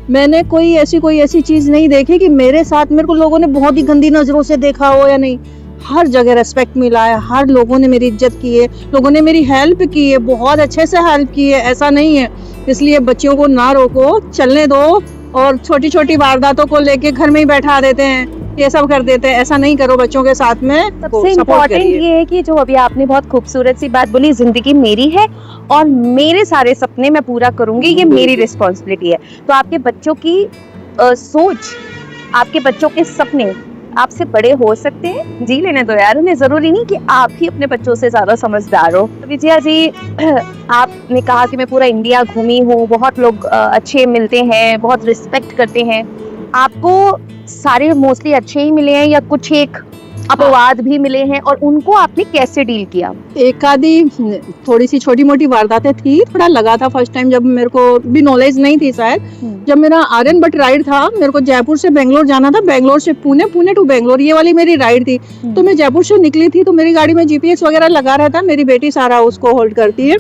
मैंने कोई ऐसी चीज नहीं देखी कि मेरे साथ मेरे को लोगों ने बहुत ही गंदी नजरों से देखा हो या नहीं। हर जगह रेस्पेक्ट मिला है, हर लोगों ने मेरी इज्जत की है, लोगों ने मेरी हेल्प की है, बहुत अच्छे से हेल्प की है, ऐसा नहीं है। इसलिए बच्चियों को ना रोको, चलने दो, और छोटी छोटी वारदातों को लेके घर में ही बैठा देते हैं, ये सब कर देते हैं, ऐसा नहीं करो बच्चों के साथ में। सबसे इम्पोर्टेंट ये है कि जो अभी आपने बहुत खूबसूरत सी बात बोली, जिंदगी मेरी है और मेरे सारे सपने मैं पूरा करूंगी, ये मेरी रिस्पॉन्सिबिलिटी है। तो आपके बच्चों की सोच, आपके बच्चों के सपने आपसे बड़े हो सकते हैं, जी लेने दो यार उन्हें, जरूरी नहीं कि आप ही अपने बच्चों से ज्यादा समझदार हो। विजया जी, आपने कहा कि मैं पूरा इंडिया घूमी हूँ, बहुत लोग अच्छे मिलते हैं, बहुत रिस्पेक्ट करते हैं, आपको सारे मोस्टली अच्छे ही मिले हैं या कुछ एक अपवाद भी मिले हैं और उनको आपने कैसे डील किया? एक आधी थोड़ी सी छोटी मोटी वारदातें थी, थोड़ा लगा था फर्स्ट टाइम जब मेरे को भी नॉलेज नहीं थी शायद। जब मेरा आर्यन बट राइड था, मेरे को जयपुर से बेंगलोर जाना था, बेंगलोर से पुणे, पुणे टू बेंगलोर, ये वाली मेरी राइड थी। तो मैं जयपुर से निकली थी, तो मेरी गाड़ी में जीपीएस वगैरह लगा रहता, मेरी बेटी सारा उसको होल्ड करती है।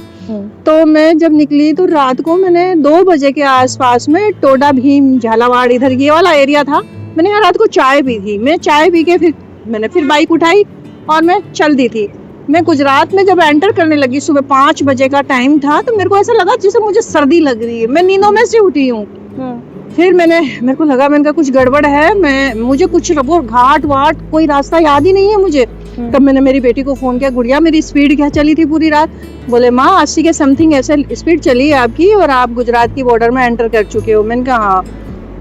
तो मैं जब निकली तो रात को मैंने 2 बजे के आसपास में टोडा भीम झालावाड़ इधर ये वाला एरिया था, मैंने यहाँ रात को चाय पी थी। मैं चाय पी के फिर बाइक उठाई और मैं चल दी थी। मैं गुजरात में जब एंटर करने लगी, सुबह 5 बजे का टाइम था, तो मेरे को ऐसा लगा जैसे मुझे सर्दी लग रही है। मैं नींदों में से उठी हूँ। फिर मेरे को लगा मैंने कहा कुछ गड़बड़ है, मुझे कुछ वो घाट वाट कोई रास्ता याद ही नहीं है मुझे। तब मैंने मेरी बेटी को फोन किया, गुड़िया मेरी स्पीड क्या चली थी पूरी रात? बोले माँ 80 के समथिंग ऐसे स्पीड चली है आपकी और आप गुजरात की बॉर्डर में एंटर कर चुके हो। मैंने कहा हाँ।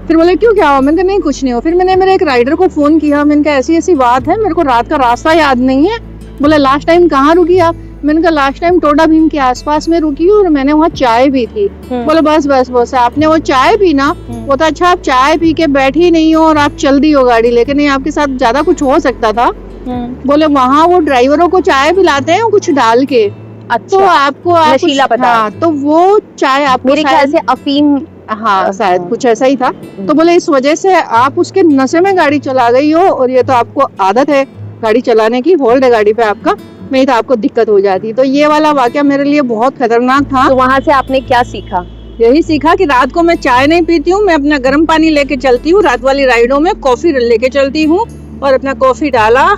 फिर बोले क्यों, क्या हुआ? मैंने कहा नहीं कुछ नहीं हो। फिर मैंने मेरे एक राइडर को फोन किया, मैंने कहा ऐसी ऐसी बात है, मेरे को रात का रास्ता याद नहीं है। बोले लास्ट टाइम कहाँ रुकी आप? मैंने कहा लास्ट टाइम टोडा भीम के आसपास में रुकी हूँ और मैंने वहाँ चाय पी थी। बोले बस आपने वो चाय पी ना? वो तो अच्छा आप चाय पी के बैठी नहीं हो और आप चल दी हो गाड़ी लेके, नहीं आपके साथ ज्यादा कुछ हो सकता था। बोले वहाँ वो ड्राइवरों को चाय पिलाते हैं कुछ डाल के। अच्छा, तो आपको नशीला पता? हाँ, तो वो चाय आपको मेरे ख्याल से अफीम, हाँ शायद कुछ ऐसा ही था। तो बोले इस वजह से आप उसके नशे में गाड़ी चला गई हो और ये तो आपको आदत है गाड़ी चलाने की, होल्ड है गाड़ी पे आपका, नहीं तो आपको दिक्कत हो जाती। तो ये वाला वाकया मेरे लिए बहुत खतरनाक था। तो वहाँ से आपने क्या सीखा? यही सीखा कि रात को मैं चाय नहीं पीती हूँ, मैं अपना गर्म पानी लेके चलती हूँ। रात वाली राइडों में कॉफी लेके चलती हूँ और अपना कॉफी डाला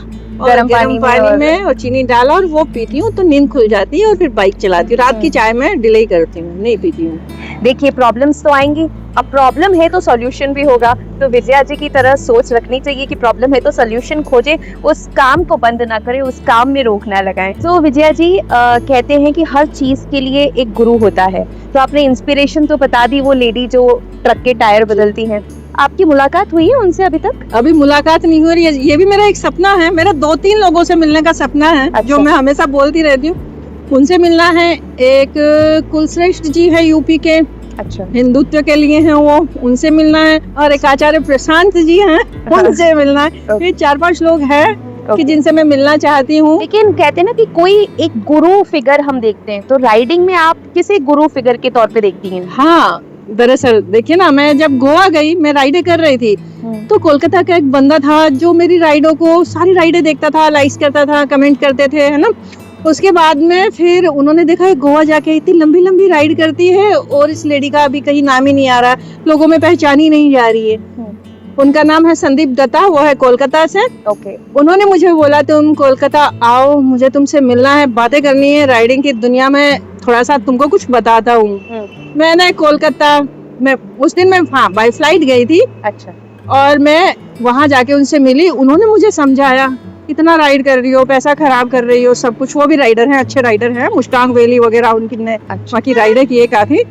गर्म पानी में और चीनी डाला और वो पीती हूँ, तो नींद खुल जाती है और फिर बाइक चलाती हूँ। रात की चाय में डिले करती हूँ, नहीं पीती हूँ। देखिए प्रॉब्लम्स तो आएंगी, अब प्रॉब्लम है तो सॉल्यूशन भी होगा। तो विजया जी की तरह सोच रखनी चाहिए कि प्रॉब्लम है तो सॉल्यूशन खोजे, उस काम को बंद ना करें, उस काम में रोक ना लगाएं। तो विजया जी कहते हैं कि हर चीज के लिए एक गुरु होता है। तो आपने इंस्पिरेशन तो बता दी, वो लेडी जो ट्रक के टायर बदलती हैं, आपकी मुलाकात हुई है उनसे अभी तक? अभी मुलाकात नहीं हो रही है, ये भी मेरा एक सपना है। मेरा 2-3 लोगों से मिलने का सपना है। अच्छा। जो मैं हमेशा बोलती रहती हूँ, उनसे मिलना है। एक कुलश्रेष्ठ जी है यूपी के, अच्छा, हिंदुत्व के लिए हैं वो, उनसे मिलना है। और एक आचार्य प्रशांत जी हैं, उनसे मिलना है। फिर 4-5 लोग हैं कि जिनसे मैं मिलना चाहती हूँ। लेकिन कहते हैं ना कि कोई एक गुरु फिगर हम देखते हैं, तो राइडिंग में आप किसे गुरु फिगर के तौर पे देखती हैं? हाँ, दरअसल देखिए ना, मैं जब गोवा गई, मैं राइडें कर रही थी, तो कोलकाता का एक बंदा था जो मेरी राइडों को, सारी राइडें देखता था, लाइक करता था, कमेंट करते थे, है ना। उसके बाद में फिर उन्होंने देखा गोवा जाके इतनी लंबी लंबी राइड करती है और इस लेडी का अभी कहीं नाम ही नहीं आ रहा, लोगों में पहचान ही नहीं जा रही है। उनका नाम है संदीप दत्ता, वो है कोलकाता से। ओके। उन्होंने मुझे बोला तुम कोलकाता आओ, मुझे तुमसे मिलना है, बातें करनी है, राइडिंग की दुनिया में थोड़ा सा तुमको कुछ बताता हूँ। मैंने कोलकाता में उस दिन मैं बाय फ्लाइट गई थी। अच्छा। और मैं वहाँ जाके उनसे मिली, उन्होंने मुझे समझाया इतना राइड कर रही हो, पैसा खराब कर रही हो, सब कुछ। वो भी राइडर हैं, अच्छे राइडर हैं, मुस्तांग वैली वगैरह उनकी ने वहाँ की राइडें की है काफी,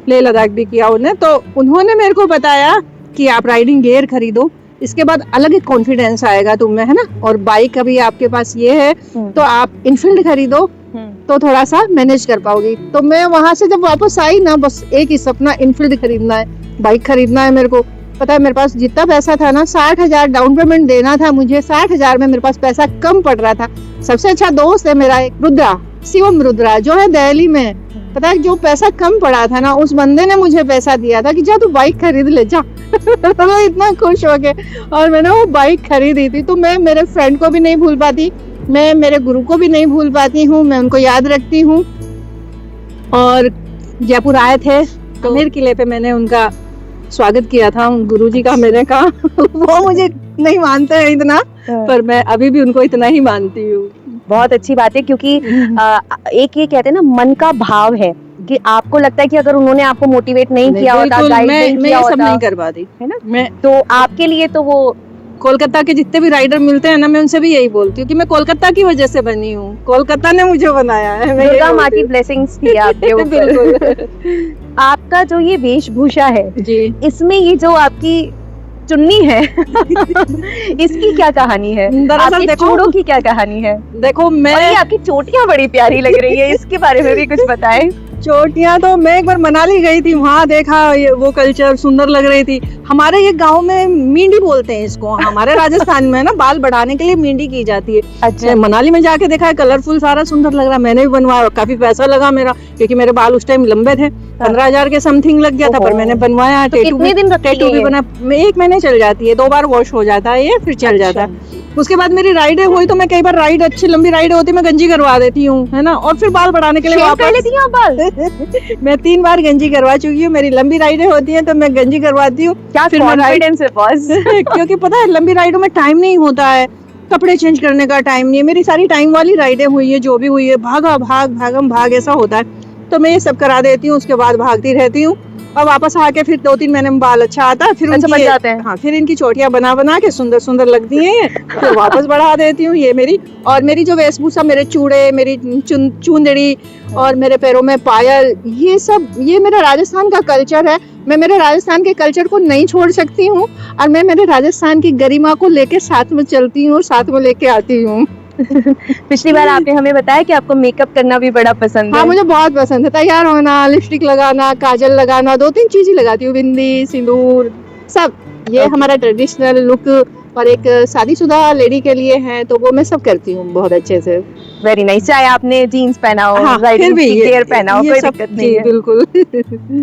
लेह लद्दाख भी किया उन्हें। तो उन्होंने मेरे को बताया कि आप राइडिंग गियर खरीदो, इसके बाद अलग एक कॉन्फिडेंस आएगा तुम में, है ना। और बाइक अभी आपके पास ये है तो आप इनफील्ड खरीदो तो थोड़ा सा मैनेज कर पाओगी। तो मैं वहां से जब वापस आई ना, बस एक ही सपना, इनफील्ड खरीदना है, बाइक खरीदना है मेरे को। पता है मेरे पास जितना पैसा था ना, 60,000 डाउन पेमेंट देना था मुझे, 60,000 में मेरे पास पैसा कम पड़ रहा था। सबसे अच्छा दोस्त है मेरा एक रुद्रा, शिवम रुद्रा, जो है दिल्ली में। पता है जो पैसा कम पड़ा था ना, उस बंदे ने मुझे पैसा दिया था कि जा तू बाइक खरीद ले जा। तो मैं इतना खुश हो गए और मैंने वो बाइक खरीदी थी। तो मैं मेरे फ्रेंड को भी नहीं भूल पाती, मैं मेरे गुरु को भी नहीं भूल पाती हूँ, मैं उनको याद रखती हूँ। और जयपुर आए थे तो आमेर किले पे मैंने उनका स्वागत किया था, गुरुजी का, मेरे का। वो मुझे नहीं मानते हैं इतना, पर मैं अभी भी उनको इतना ही मानती हूँ। बहुत अच्छी बात है, क्योंकि एक ये कहते हैं ना, मन का भाव है कि आपको लगता है कि अगर उन्होंने आपको मोटिवेट नहीं किया होता, गाइड नहीं किया होता, मैं नहीं कर पाती, है ना। मैं तो आपके लिए तो वो कोलकाता के जितने भी राइडर मिलते हैं ना, मैं उनसे भी यही बोलती हूँ कि मैं कोलकाता की वजह से बनी हूँ, कोलकाता ने मुझे बनाया है। दुर्गा माँ की ब्लेसिंग्स थी आपके ऊपर। आपका जो ये वेशभूषा है जी, इसमें ये जो आपकी चुन्नी है इसकी क्या कहानी है? दरअसल चूड़ों की क्या कहानी है? देखो, मैं ये आपकी चोटियां बड़ी प्यारी लग रही है, इसके बारे में भी कुछ बताएं। चोटियां तो मैं एक बार मनाली गई थी, वहाँ देखा वो कल्चर सुंदर लग रही थी। हमारे ये गांव में मींडी बोलते हैं इसको, हमारे राजस्थान में ना बाल बढ़ाने के लिए मींडी की जाती है। अच्छा। मनाली में जाके देखा है, कलरफुल सारा सुंदर लग रहा, मैंने भी बनवाया, काफी पैसा लगा मेरा, क्योंकि मेरे बाल उस टाइम लंबे थे, 15,000 के समथिंग लग गया था, पर मैंने बनवाया। तो कितने दिन रखती टैटू भी बना, 1 महीने चल जाती है, 2 बार वॉश हो जाता है ये, फिर चल जाता है। उसके बाद मेरी राइड हुई तो मैं कई बार राइड, अच्छी लंबी राइड होती मैं गंजी करवा देती हूँ, है ना, और फिर बाल बढ़ाने के लिए वापस लेती हैं आप बाल? मैं 3 बार गंजी करवा चुकी हूँ। मेरी लंबी राइडें होती हैं तो मैं गंजी करवाती हूँ। क्या कॉन्फिडेंस है बॉस। क्योंकि पता है लंबी राइडों में टाइम नहीं होता है, कपड़े चेंज करने का टाइम नहीं है। मेरी सारी टाइम वाली राइडें हुई है, जो भी हुई है, भागा भाग भागम भाग ऐसा होता है, तो मैं ये सब करा देती हूँ। उसके बाद भागती रहती हूँ और वापस आके फिर 2-3 महीने में बाल अच्छा आता है, फिर अच्छा बन जाते हैं। हाँ, फिर इनकी चोटियां बना बना के सुंदर सुंदर लगती हैं ये, फिर वापस बढ़ा देती हूँ। ये मेरी, और मेरी जो वेशभूषा, मेरे चूड़े, मेरी चुंदड़ी और मेरे पैरों में पायल, ये सब, ये मेरा राजस्थान का कल्चर है। मैं मेरे राजस्थान के कल्चर को नहीं छोड़ सकती हूँ, और मैं मेरे राजस्थान की गरिमा को लेके साथ में चलती हूँ और साथ में लेके आती हूँ। पिछली बार आपने हमें बताया कि आपको मेकअप करना भी बड़ा पसंद है। हाँ, मुझे बहुत पसंद है। तैयार होना, लिपस्टिक लगाना, काजल लगाना, 2-3 चीजें लगाती हूँ, बिंदी, सिंदूर, सब। ये हमारा ट्रेडिशनल लुक, और एक शादीशुदा लेडी के लिए है तो वो मैं सब करती हूँ बहुत अच्छे से। Very nice. चाहे आपने जीन्स पहना हो, हाँ, राइडिंग फिर भी गियर पहना हो, कोई सब दिक्कत नहीं है। बिल्कुल।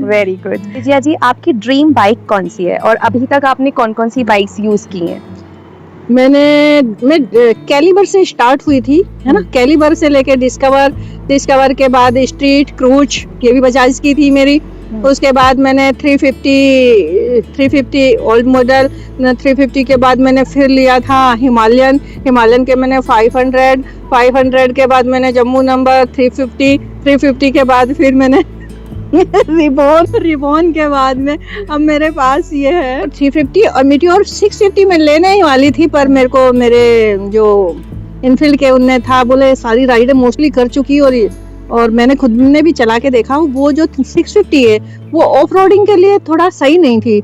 Very good. जिया जी, आपकी ड्रीम बाइक कौन सी है और अभी तक आपने कौन कौन सी बाइक्स यूज की हैं? मैं कैलिबर से स्टार्ट हुई थी, है ना, कैलिबर से लेके डिस्कवर के बाद स्ट्रीट, क्रूज, ये भी बजाज की थी मेरी। उसके बाद मैंने 350 ओल्ड मॉडल, 350 के बाद मैंने फिर लिया था हिमालयन के मैंने 500 के बाद मैंने जम्मू नंबर 350 के बाद फिर मैंने रिबॉन के बाद में अब मेरे पास ये है 350, और मीटियोर 650 में लेने ही वाली थी, पर मेरे को मेरे जो इनफील्ड के उनने था, बोले सारी राइडें मोस्टली कर चुकी, और मैंने खुद ने भी चला के देखा, वो जो 650 है वो ऑफ रोडिंग के लिए थोड़ा सही नहीं थी।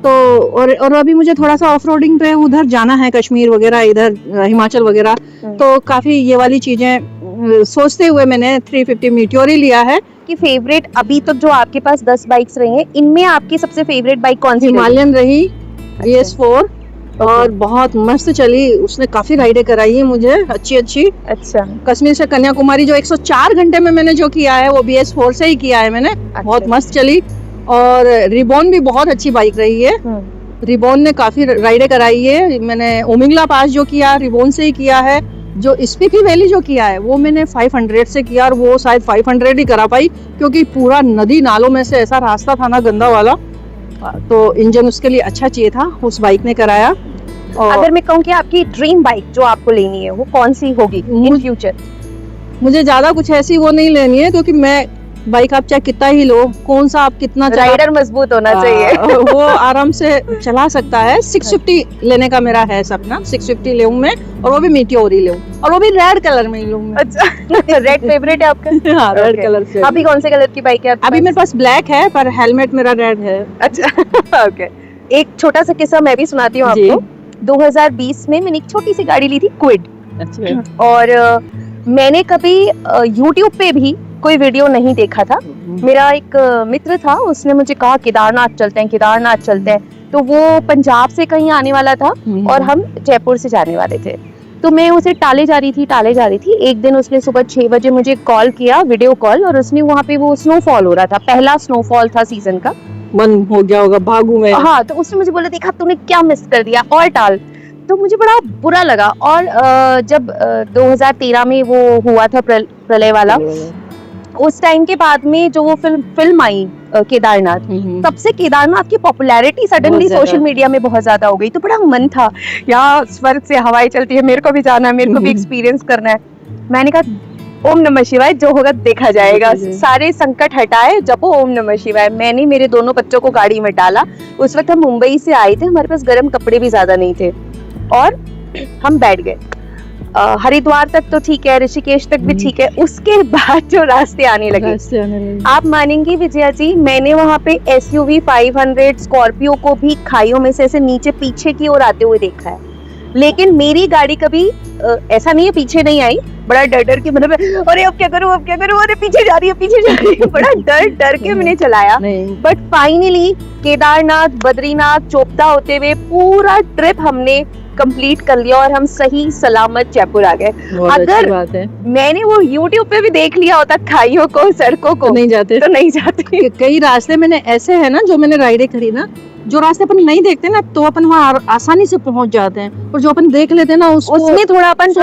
तो और अभी मुझे थोड़ा सा ऑफ रोडिंग पे उधर जाना है, कश्मीर वगैरह, इधर हिमाचल वगैरह, तो काफी ये वाली चीजें सोचते हुए मैंने 350 मीटियोर ही लिया है। कि फेवरेट अभी तक जो आपके पास 10 बाइक्स रही हैं, इनमें आपकी सबसे फेवरेट बाइक कौन सी? हिमालयन रही, BS4, और बहुत मस्त चली, उसने काफी राइडें कराई है मुझे अच्छी। अच्छा। कश्मीर से कन्याकुमारी जो 104 घंटे में मैंने जो किया है वो BS4 से ही किया है मैंने। अच्छा। बहुत मस्त चली। और रिबॉन भी बहुत अच्छी बाइक रही है। रिबॉन ने काफी राइडें कराई है। मैंने ओमिंगला पास जो किया रिबॉन से ही किया है। जो स्पीति वैली जो किया है वो मैंने 500 से किया, और वो शायद 500 ही करा पाई, क्योंकि पूरा नदी नालों में से ऐसा रास्ता था ना गंदा वाला, तो इंजन उसके लिए अच्छा चाहिए था, उस बाइक ने कराया। और अगर मैं कहूँ कि आपकी ड्रीम बाइक जो आपको लेनी है वो कौन सी होगी इन फ्यूचर? मुझे ज्यादा कुछ ऐसी वो नहीं लेनी है, क्योंकि मैं बाइक आप चाहे कितना ही लो, कौन सा आप कितना राइडर मजबूत होना चाहिए। वो आराम से चला सकता है। 650 लेने का मेरा है सपना, 650 लूं मैं, और वो भी मीटियोर ही लूं, और वो भी रेड कलर में ही लूं मैं। अच्छा। रेड फेवरेट है आपका? हाँ, रेड कलर से। अभी कौन से कलर की बाइक है आपके? अभी मेरे पास ब्लैक है, पर हेलमेट मेरा रेड है। अच्छा। ओके। एक छोटा सा किस्सा मैं भी सुनाती हूँ आपको। 2020 में मैंने एक छोटी सी गाड़ी ली थी, क्विड। अच्छा। और मैंने कभी YouTube पे भी कोई वीडियो नहीं देखा था। मेरा एक मित्र था, उसने मुझे कहा केदारनाथ चलते हैं। तो वो पंजाब से कहीं आने वाला था और हम जयपुर से जाने वाले थे। तो मैं उसे टाले जा रही थी। एक दिन उसने सुबह 6 बजे मुझे कॉल किया, वीडियो कॉल, और उसने वहाँ पे वो स्नोफॉल हो रहा था, पहला स्नोफॉल था सीजन का। मन हो गया होगा भागू में। हाँ, तो उसने मुझे बोला, देखा तूने क्या मिस कर दिया, और टाल। तो मुझे बड़ा बुरा लगा। और जब 2013 में वो हुआ था प्रलय वाला, उस टाइम के बाद में जो वो फिल्म आई केदारनाथ, तब से केदारनाथ की पॉपुलैरिटी सडनली सोशल मीडिया में बहुत ज्यादा हो गई। तो बड़ा मन था, यार स्वर्ग से हवाएं चलती है, मेरे को भी जाना है, मेरे को भी एक्सपीरियंस करना है। मैंने कहा ओम नमः शिवाय, जो होगा देखा जाएगा, सारे संकट हटाए, जपो ओम नमः शिवाय। मैंने मेरे दोनों बच्चों को गाड़ी में डाला। उस वक्त हम मुंबई से आए थे, हमारे पास गर्म कपड़े भी ज्यादा नहीं थे, और हम बैठ गए। हरिद्वार तक तो ठीक है, ऋषिकेश तक भी ठीक है। उसके बाद जो रास्ते आने लगे, आप मानेंगी विजया जी, मैंने वहाँ पे SUV 500 स्कॉर्पियो को भी खाइयों में से ऐसे नीचे पीछे की ओर आते हुए देखा है। लेकिन मेरी गाड़ी कभी ऐसा नहीं है पीछे नहीं आई, बड़ा डर डर के मतलब अरे अब क्या करूं अरे पीछे जा रही है बड़ा डर डर के मैंने चलाया। बट फाइनली केदारनाथ, बद्रीनाथ, चोपता होते हुए पूरा ट्रिप हमने कंप्लीट कर लिया और हम सही सलामत जयपुर आ गए। अगर बात है। मैंने वो YouTube पे भी देख लिया होता खाइयों को, सड़कों को, तो नहीं जाते। कई रास्ते मैंने ऐसे है ना, जो मैंने राइडें करी ना, जो रास्ते अपन नहीं देखते ना तो अपन वहाँ आसानी से पहुंच जाते हैं, और जो अपन देख लेते हैं ना उसमें थोड़ा अपन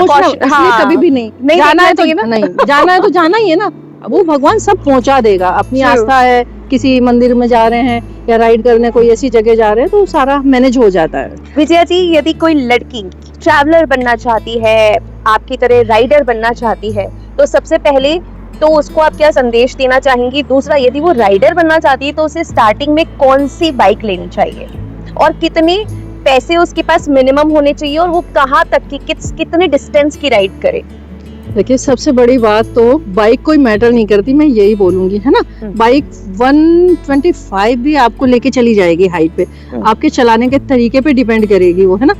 हाँ, कभी भी नहीं जाना है तो नहीं जाना है तो जाना ही है ना। वो भगवान सब पहुंचा देगा। अपनी आस्था है, किसी मंदिर में जा रहे हैं या राइड करने कोई ऐसी जगह जा रहे हैं तो सारा मैनेज हो जाता है। विजया जी, यदि कोई लड़की ट्रैवलर बनना चाहती है, आपकी तरह राइडर बनना चाहती है, तो सबसे पहले तो उसको आप क्या संदेश देना चाहेंगी? दूसरा, यदि वो राइडर बनना चाहती है तो उसे स्टार्टिंग में कौन सी बाइक लेनी चाहिए और कितने पैसे उसके पास मिनिमम होने चाहिए और वो कहाँ तक की कितने डिस्टेंस की राइड करे? देखिए, सबसे बड़ी बात तो बाइक कोई मैटर नहीं करती, मैं यही बोलूंगी, है ना। बाइक 125 भी आपको लेके चली जाएगी हाइट पे, आपके चलाने के तरीके पे डिपेंड करेगी वो, है ना।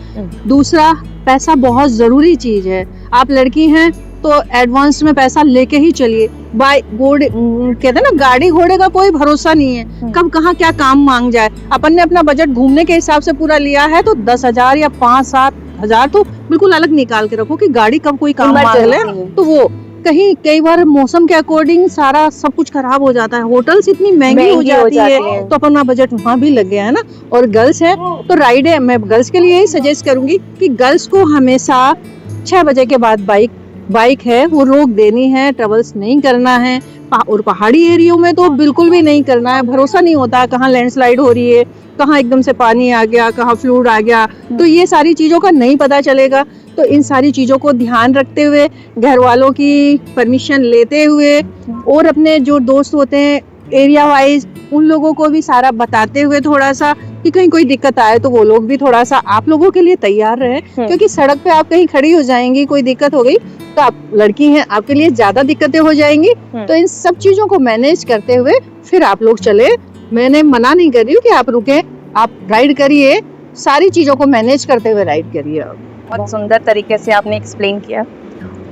दूसरा, पैसा बहुत जरूरी चीज है। आप लड़की हैं तो एडवांस में पैसा लेके ही चलिए। घोड़े कहते हैं ना, गाड़ी घोड़े का कोई भरोसा नहीं है, कब कहाँ क्या काम मांग जाए। अपन ने अपना बजट घूमने के हिसाब से पूरा लिया है तो 10,000 या 5-7 हजार तो बिल्कुल अलग निकाल के रखो कि गाड़ी कब कोई काम मांग ले तो वो कहीं कई बार मौसम के अकॉर्डिंग सारा सब कुछ खराब हो जाता है। होटल्स इतनी महंगी हो जाती है तो अपना बजट वहाँ भी लग गया है ना। और गर्ल्स है तो राइड है, मैं गर्ल्स के लिए यही सजेस्ट करूंगी कि गर्ल्स को हमेशा 6 बजे के बाद बाइक है वो रोक देनी है, ट्रेवल्स नहीं करना है। और पहाड़ी एरियो में तो बिल्कुल भी नहीं करना है। भरोसा नहीं होता कहाँ लैंडस्लाइड हो रही है, कहाँ एकदम से पानी आ गया, कहाँ फ्लूड आ गया, तो ये सारी चीजों का नहीं पता चलेगा। तो इन सारी चीजों को ध्यान रखते हुए, घर वालों की परमिशन लेते हुए और अपने जो दोस्त होते हैं एरिया वाइज उन लोगों को भी सारा बताते हुए थोड़ा सा कि कहीं कोई दिक्कत आए तो वो लोग भी थोड़ा सा आप लोगों के लिए तैयार रहे। क्योंकि सड़क पे आप कहीं खड़ी हो जाएंगी, कोई दिक्कत हो गई तो आप लड़की हैं, आपके लिए ज्यादा दिक्कतें हो जाएंगी। तो इन सब चीजों को मैनेज करते हुए फिर आप लोग चले। मैंने मना नहीं कर रही हूँ कि आप रुके, आप राइड करिए, सारी चीजों को मैनेज करते हुए राइड करिए। बहुत सुंदर तरीके से आपने एक्सप्लेन किया।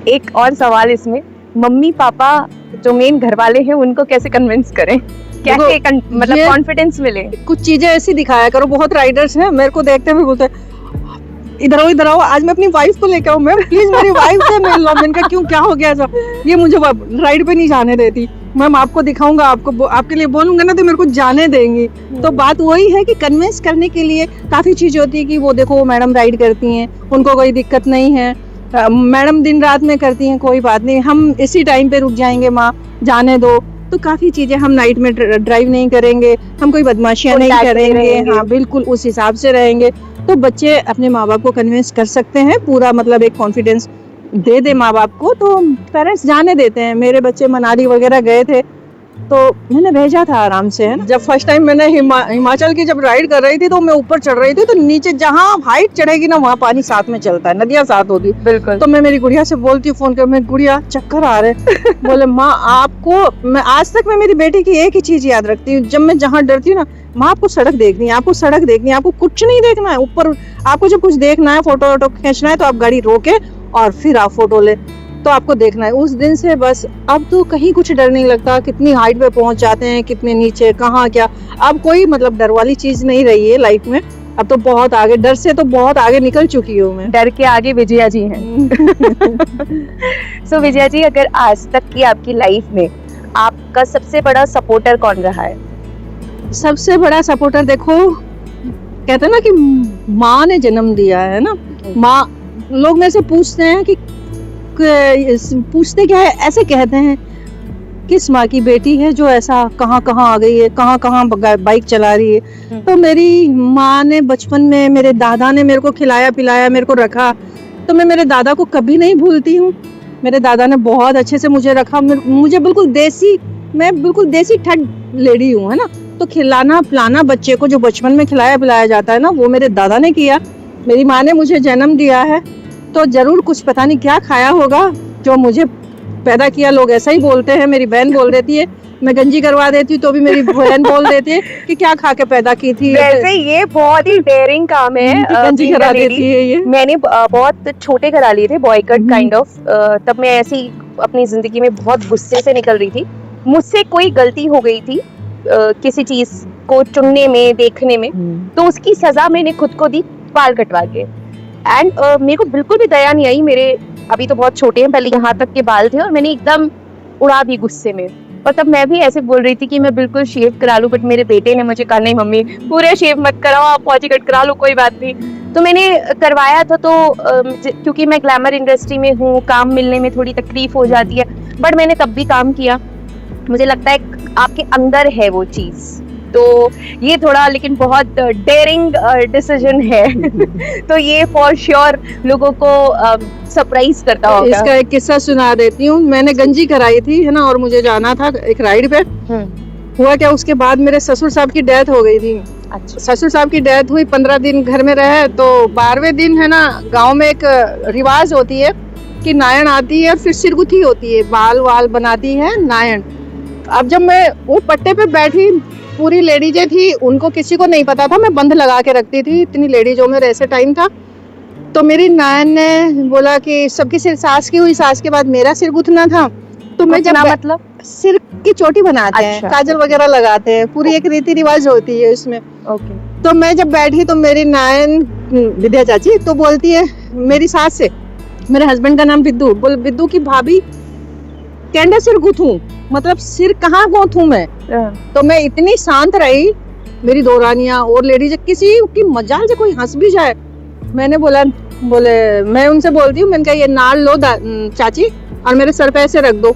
एक और सवाल इसमें, मम्मी पापा जो मेन घर वाले हैं उनको कैसे कन्विंस करें, कैसे मतलब कॉन्फिडेंस मिले? कुछ चीजें ऐसी दिखाया करो। बहुत राइडर्स हैं मेरे को देखते हुए बोलते इधर आओ, आज मैं अपनी वाइफ को लेकर आऊँ, मैम प्लीज मेरी वाइफ से मिल लो। मैंने कहा क्यों, क्या हो गया ऐसा? ये मुझे राइड पे नहीं जाने देती। मैम आपको दिखाऊंगा, आपके लिए बोलूंगा ना तो मेरे को जाने देंगी। तो बात वही है कि कन्विंस करने के लिए काफी चीज होती है कि वो देखो मैडम राइड करती हैं, उनको कोई दिक्कत नहीं है, मैडम दिन रात में करती हैं, कोई बात नहीं, हम इसी टाइम पे रुक जाएंगे, माँ जाने दो। तो काफी चीजें, हम नाइट में ड्राइव नहीं करेंगे, हम कोई बदमाशियां नहीं करेंगे, हाँ बिल्कुल उस हिसाब से रहेंगे। तो बच्चे अपने माँ बाप को कन्विंस कर सकते हैं, पूरा मतलब एक कॉन्फिडेंस दे दे माँ बाप को तो पेरेंट्स जाने देते हैं। मेरे बच्चे मनाली वगैरह गए थे तो मैंने भेजा था आराम से, है ना। जब फर्स्ट टाइम मैंने हिमाचल की जब राइड कर रही थी तो मैं ऊपर चढ़ रही थी तो नीचे जहाँ हाइट चढ़ेगी ना वहाँ पानी साथ में चलता है, नदियाँ साथ होती बिल्कुल। तो मैं मेरी गुड़िया से बोलती हूँ फोन कर, मैं गुड़िया चक्कर आ रहे बोले माँ आपको, मैं आज तक मैं मेरी बेटी की एक ही चीज याद रखती हूँ, जब मैं जहाँ डरती हूँ ना, माँ आपको सड़क देखनी है, आपको सड़क देखनी है, आपको कुछ नहीं देखना है ऊपर। आपको जब कुछ देखना है, फोटो वोटो खींचना है तो आप गाड़ी रोके और फिर आप फोटो ले, तो आपको देखना है। उस दिन से बस अब तो कहीं कुछ डर नहीं लगता, कितनी हाइट पे पहुंच जाते हैं, कितने नीचे, कहाँ क्या, अब कोई मतलब डर वाली चीज नहीं रही है लाइफ में। अब तो बहुत आगे, डर से तो बहुत आगे निकल चुकी हूँ मैं। डर के आगे विजया जी हैं। सो विजया जी, अगर आज तक की आपकी लाइफ में आपका सबसे बड़ा सपोर्टर कौन रहा है? सबसे बड़ा सपोर्टर देखो, कहते हैं ना कि माँ ने जन्म दिया है ना। माँ, लोग मेरे से पूछते हैं कि पूछते क्या है, ऐसे कहते हैं किस माँ की बेटी है जो ऐसा कहाँ कहाँ आ गई है, कहाँ कहाँ बाइक चला रही है। तो मेरी माँ ने बचपन में, मेरे दादा ने मेरे को खिलाया पिलाया, मेरे को रखा, तो मैं मेरे दादा को कभी नहीं भूलती हूँ। मेरे दादा ने बहुत अच्छे से मुझे रखा, मुझे बिल्कुल देसी, मैं बिल्कुल देसी ठग लेडी हूँ, है ना। तो खिलाना पिलाना बच्चे को जो बचपन में खिलाया पिलाया जाता है ना, वो मेरे दादा ने किया। मेरी माँ ने मुझे जन्म दिया है तो जरूर कुछ पता नहीं क्या खाया होगा जो मुझे पैदा किया, लोग ऐसा ही बोलते हैं, मेरी बहन बोल देती है मैं गंजी करवा देती हूँ तो भी मेरी बहन बोल देती है कि क्या खा के पैदा की थी। वैसे ये बहुत ही डेयरिंग काम है। गंजी being a करा lady। देती है ये। मैंने बहुत छोटे करा लिए थे, बॉयकट काइंड ऑफ। तब मैं ऐसी अपनी जिंदगी में बहुत गुस्से से निकल रही थी। मुझसे कोई गलती हो गई थी किसी चीज को चुनने में, देखने में, तो उसकी सजा मैंने खुद को दी बाल कटवा के। एंड मेरे को बिल्कुल भी दया नहीं आई। मेरे अभी तो बहुत छोटे हैं, पहले यहाँ तक के बाल थे और मैंने एकदम उड़ा दी गुस्से में। और तब मैं भी ऐसे बोल रही थी कि मैं बिल्कुल शेव करा लूं, बट मेरे बेटे ने मुझे कहा नहीं मम्मी पूरे शेव मत कराओ, आप पॉची कट करा लो, कोई बात नहीं। तो मैंने करवाया था। तो क्योंकि मैं ग्लैमर इंडस्ट्री में हूँ, काम मिलने में थोड़ी तकलीफ हो जाती है, बट मैंने तब भी काम किया। मुझे लगता है आपके अंदर है वो चीज, तो ये थोड़ा लेकिन बहुत डेयरिंग डिसीजन है। तो ये फॉर श्योर लोगों को सरप्राइज करता होगा। इसका एक किस्सा सुना देती हूँ। मैंने गंजी कराई थी है ना, और मुझे जाना था एक राइड पे। हुआ क्या, उसके बाद मेरे ससुर साहब की डेथ हो गई थी। अच्छा। ससुर साहब की डेथ हुई, 15 दिन घर में रहे। तो 12वें दिन है ना, गांव में एक रिवाज होती है कि नायण आती है और फिर सिरगुथी होती है, बाल वाल बनाती है नायण। अब जब मैं वो पट्टे पे बैठी, पूरी लेडीजें थी, उनको किसी को नहीं पता था, मैं बंद लगा के रखती थी, इतनी लेडीजों में ऐसे टाइम था। तो मेरी नायन ने बोला कि सबकी सिर सास की हुई, सास के बाद मेरा सिर गुथना था। तो मैं जब मतलब सिर की चोटी बनाते हैं, अच्छा। काजल वगैरह लगाते हैं, पूरी एक रीति रिवाज होती है उसमें। ओके। तो मैं जब बैठी तो मेरी नायन, विद्या चाची, तो बोलती है मेरी सास से, मेरे हस्बैंड का नाम बिद्दू, बोल बिद्दू की भाभी कैंडा सिर गुथूं, मतलब सिर कहाँ गुथूं मैं। तो मैं इतनी शांत रही, मेरी दो रानियां और लेडीज, किसी की मजाल से कोई हंस भी जाए। मैंने बोले मैं उनसे बोलती हूँ, मैंने कहा ये नाल लो चाची और मेरे सर पे ऐसे रख दो।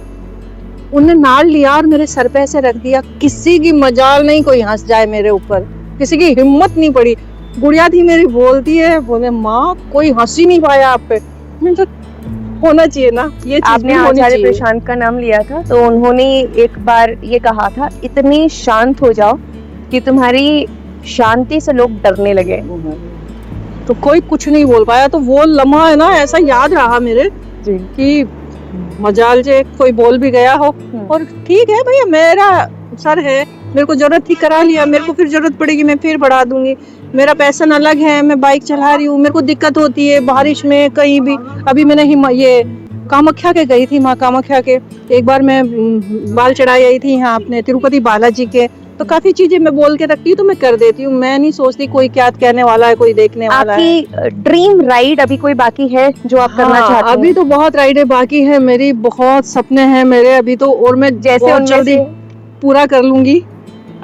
उनने नाल लिया और मेरे सर पे ऐसे रख दिया। किसी की मजाल नहीं कोई हंस जाए मेरे ऊपर, किसी की हिम्मत नहीं पड़ी। गुड़िया थी मेरी, बोलती है, बोले माँ कोई हंस ही नहीं पाया आप पे। मैंने तो होना चाहिए ना ये चीज। आपने आचार्य प्रशांत का नाम लिया था, तो उन्होंने एक बार ये कहा था, इतनी शांत हो जाओ कि तुम्हारी शांति से लोग डरने लगे। तो कोई कुछ नहीं बोल पाया। तो वो लम्हा है ना, ऐसा याद रहा मेरे जी। कि मजाल जे कोई बोल भी गया हो। और ठीक है भैया, मेरा सर है, मेरे को जरूरत थी करा लिया, मेरे को फिर जरूरत पड़ेगी मैं फिर बढ़ा दूंगी। मेरा पैशन अलग है, मैं बाइक चला रही हूँ, मेरे को दिक्कत होती है बारिश में कहीं भी। अभी मैंने ये कामाख्या के गई थी, माँ कामाख्या के, एक बार मैं बाल चढ़ाई आई थी यहाँ अपने तिरुपति बालाजी के। तो काफी चीजें मैं बोल के रखती हूँ, तो मैं कर देती हूँ, मैं नहीं सोचती कोई क्या कहने वाला है, कोई देखने वाला है। आपकी ड्रीम राइड अभी कोई बाकी है जो आप करना चाहते हैं? अभी तो बहुत राइडें बाकी है मेरी, बहुत सपने हैं मेरे अभी तो, और मैं जैसे जल्दी पूरा कर लूंगी।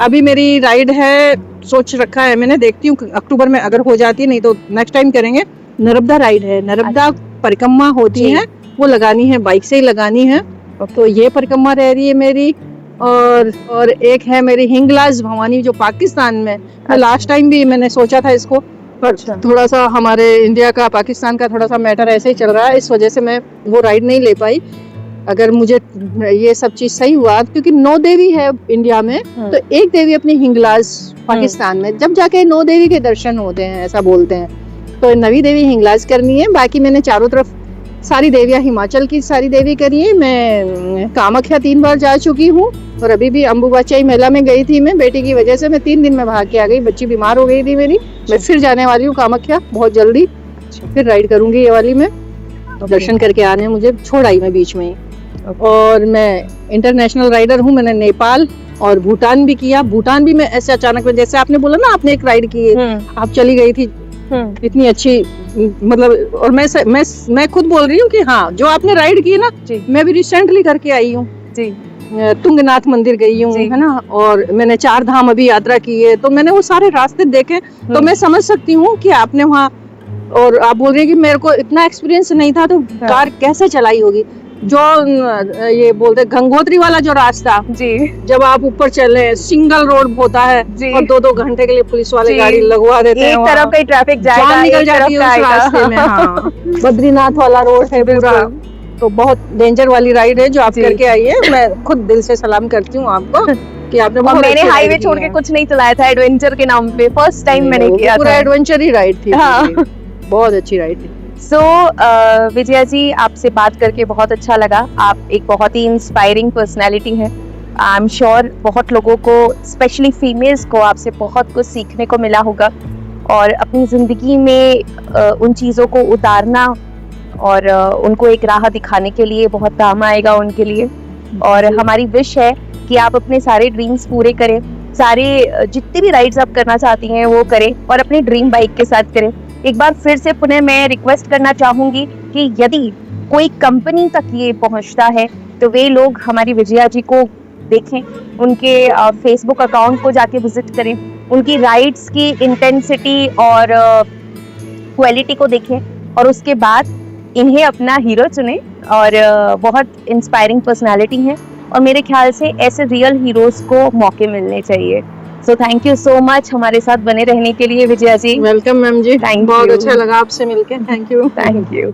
अभी मेरी राइड है, सोच रखा है मैंने, देखती हूँ अक्टूबर में अगर हो जाती है, नहीं तो नेक्स्ट टाइम करेंगे। नर्मदा राइड है, नर्मदा परिक्रमा होती है, वो लगानी है, बाइक से ही लगानी है। तो ये परिक्रमा रह रही है मेरी। और एक है मेरी हिंगलाज भवानी, जो पाकिस्तान में। लास्ट टाइम भी मैंने सोचा था इसको, पर थोड़ा सा हमारे इंडिया का पाकिस्तान का थोड़ा सा मैटर ऐसे ही चल रहा है, इस वजह से मैं वो राइड नहीं ले पाई। अगर मुझे ये सब चीज सही हुआ, क्योंकि 9 देवी है इंडिया में, तो एक देवी अपनी हिंगलाज पाकिस्तान में, जब जाके 9 देवी के दर्शन होते हैं, ऐसा बोलते हैं। तो 9वीं देवी हिंगलाज करनी है। बाकी मैंने चारों तरफ सारी देवियां, हिमाचल की सारी देवी करी है। मैं कामाख्या 3 बार जा चुकी हूँ, और अभी भी अम्बुबाची मेला में गई थी मैं, बेटी की वजह से मैं 3 दिन में भाग के आ गई, बच्ची बीमार हो गई थी मेरी। मैं फिर जाने वाली हूँ कामाख्या बहुत जल्दी, फिर राइड करूंगी ये वाली में, दर्शन करके आने। मुझे छोड़ आई मैं बीच में ही। और मैं इंटरनेशनल राइडर हूँ, मैंने नेपाल और भूटान भी किया। भूटान भी मैं ऐसे अचानक में, जैसे आपने बोला ना आपने एक राइड की है, आप चली गई थी, इतनी अच्छी, मतलब। और मैं खुद बोल रही हूँ कि हाँ, जो आपने राइड की है ना, मैं भी रिसेंटली करके आई हूँ। तुंगनाथ मंदिर गई हूँ, है ना, और मैंने 4 धाम अभी यात्रा की है। तो मैंने वो सारे रास्ते देखे, तो मैं समझ सकती हूँ कि आपने वहाँ, और आप बोल रही है कि मेरे को इतना एक्सपीरियंस नहीं था, तो कार कैसे चलाई होगी। जो ये बोलते गंगोत्री वाला जो रास्ता, जब आप ऊपर चले, सिंगल रोड होता है, और 2-2 घंटे के लिए पुलिस वाले गाड़ी लगवा देते हैं, एक तरफ का ट्रैफिक जाएगा, जान निकल जाती है उस रास्ते में। हाँ। बद्रीनाथ वाला रोड है पूरा, तो बहुत डेंजर वाली राइड है जो आप करके आई है। मैं खुद दिल से सलाम करती हूँ आपको कि आपने बहुत, मैंने हाईवे छोड़ के कुछ नहीं चलाया था एडवेंचर के नाम पे, फर्स्ट टाइम मैंने किया था। पूरा एडवेंचर ही राइड थी। बहुत अच्छी राइड थी। सो विजया जी, आपसे बात करके बहुत अच्छा लगा। आप एक बहुत ही इंस्पायरिंग पर्सनैलिटी हैं, आई एम श्योर बहुत लोगों को, स्पेशली फीमेल्स को, आपसे बहुत कुछ सीखने को मिला होगा और अपनी ज़िंदगी में उन चीज़ों को उतारना और उनको एक राह दिखाने के लिए बहुत काम आएगा उनके लिए। और हमारी विश है कि आप अपने सारे ड्रीम्स पूरे करें, सारे जितने भी राइड्स आप करना चाहती हैं वो करें और अपनी ड्रीम बाइक के साथ करें। एक बार फिर से पुनः मैं रिक्वेस्ट करना चाहूँगी कि यदि कोई कंपनी तक ये पहुँचता है तो वे लोग हमारी विजया जी को देखें, उनके फेसबुक अकाउंट को जाके विजिट करें, उनकी राइड्स की इंटेंसिटी और क्वालिटी को देखें और उसके बाद इन्हें अपना हीरो चुने। और बहुत इंस्पायरिंग पर्सनालिटी हैं और मेरे ख्याल से ऐसे रियल हीरोज को मौके मिलने चाहिए। So thank you so much हमारे साथ बने रहने के लिए विजया जी। वेलकम मैम जी, Thank बहुत you. अच्छा लगा आपसे मिलके, थैंक यू। Thank you.